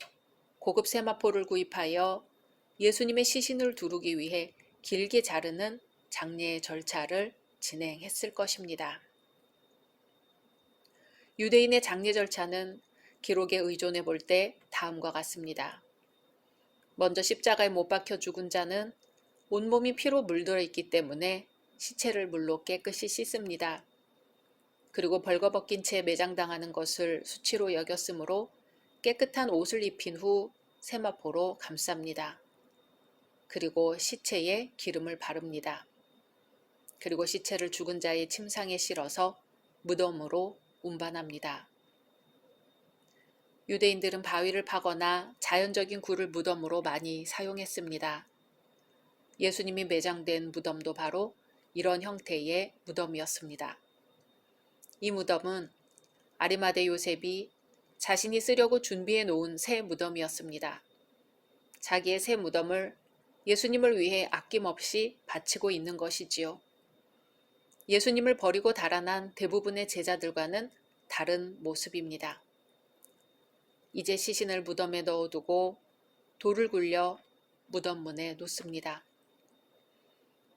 고급 세마포를 구입하여 예수님의 시신을 두르기 위해 길게 자르는 장례 절차를 진행했을 것입니다. 유대인의 장례 절차는 기록에 의존해 볼 때 다음과 같습니다. 먼저 십자가에 못 박혀 죽은 자는 온몸이 피로 물들어 있기 때문에 시체를 물로 깨끗이 씻습니다. 그리고 벌거벗긴 채 매장당하는 것을 수치로 여겼으므로 깨끗한 옷을 입힌 후 세마포로 감쌉니다. 그리고 시체에 기름을 바릅니다. 그리고 시체를 죽은 자의 침상에 실어서 무덤으로 운반합니다. 유대인들은 바위를 파거나 자연적인 굴을 무덤으로 많이 사용했습니다. 예수님이 매장된 무덤도 바로 이런 형태의 무덤이었습니다. 이 무덤은 아리마대 요셉이 자신이 쓰려고 준비해 놓은 새 무덤이었습니다. 자기의 새 무덤을 예수님을 위해 아낌없이 바치고 있는 것이지요. 예수님을 버리고 달아난 대부분의 제자들과는 다른 모습입니다. 이제 시신을 무덤에 넣어두고 돌을 굴려 무덤 문에 놓습니다.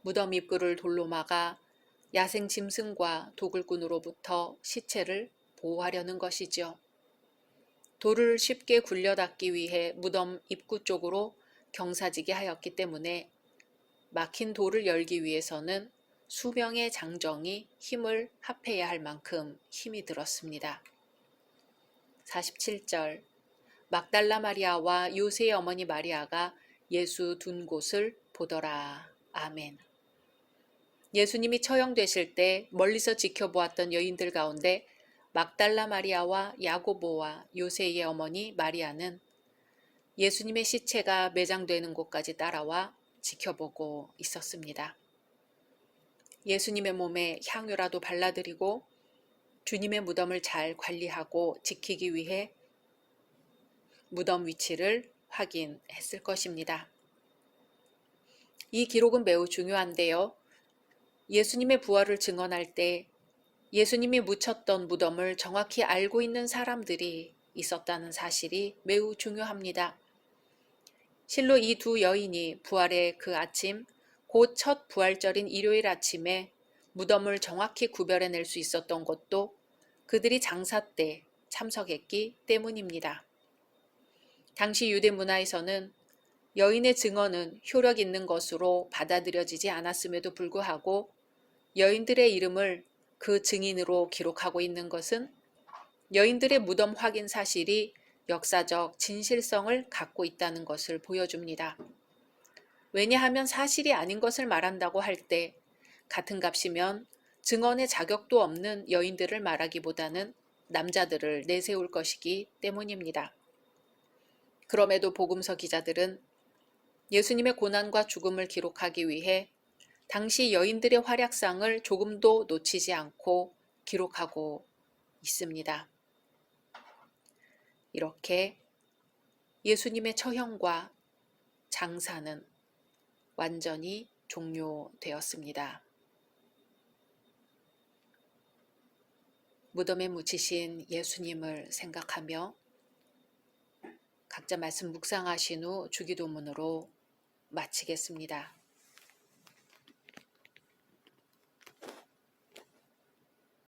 무덤 입구를 돌로 막아 야생 짐승과 도굴꾼으로부터 시체를 보호하려는 것이죠. 돌을 쉽게 굴려 닫기 위해 무덤 입구 쪽으로 경사지게 하였기 때문에 막힌 돌을 열기 위해서는 수명의 장정이 힘을 합해야 할 만큼 힘이 들었습니다. 47절 막달라 마리아와 요새의 어머니 마리아가 예수 둔 곳을 보더라. 아멘. 예수님이 처형되실 때 멀리서 지켜보았던 여인들 가운데 막달라 마리아와 야고보와 요새의 어머니 마리아는 예수님의 시체가 매장되는 곳까지 따라와 지켜보고 있었습니다. 예수님의 몸에 향유라도 발라드리고 주님의 무덤을 잘 관리하고 지키기 위해 무덤 위치를 확인했을 것입니다. 이 기록은 매우 중요한데요. 예수님의 부활을 증언할 때 예수님이 묻혔던 무덤을 정확히 알고 있는 사람들이 있었다는 사실이 매우 중요합니다. 실로 이 두 여인이 부활의 그 아침, 곧 첫 부활절인 일요일 아침에 무덤을 정확히 구별해낼 수 있었던 것도 그들이 장사 때 참석했기 때문입니다. 당시 유대 문화에서는 여인의 증언은 효력 있는 것으로 받아들여지지 않았음에도 불구하고 여인들의 이름을 그 증인으로 기록하고 있는 것은 여인들의 무덤 확인 사실이 역사적 진실성을 갖고 있다는 것을 보여줍니다. 왜냐하면 사실이 아닌 것을 말한다고 할 때 같은 값이면 증언의 자격도 없는 여인들을 말하기보다는 남자들을 내세울 것이기 때문입니다. 그럼에도 복음서 기자들은 예수님의 고난과 죽음을 기록하기 위해 당시 여인들의 활약상을 조금도 놓치지 않고 기록하고 있습니다. 이렇게 예수님의 처형과 장사는 완전히 종료되었습니다. 무덤에 묻히신 예수님을 생각하며 각자 말씀 묵상하신 후 주기도문으로 마치겠습니다.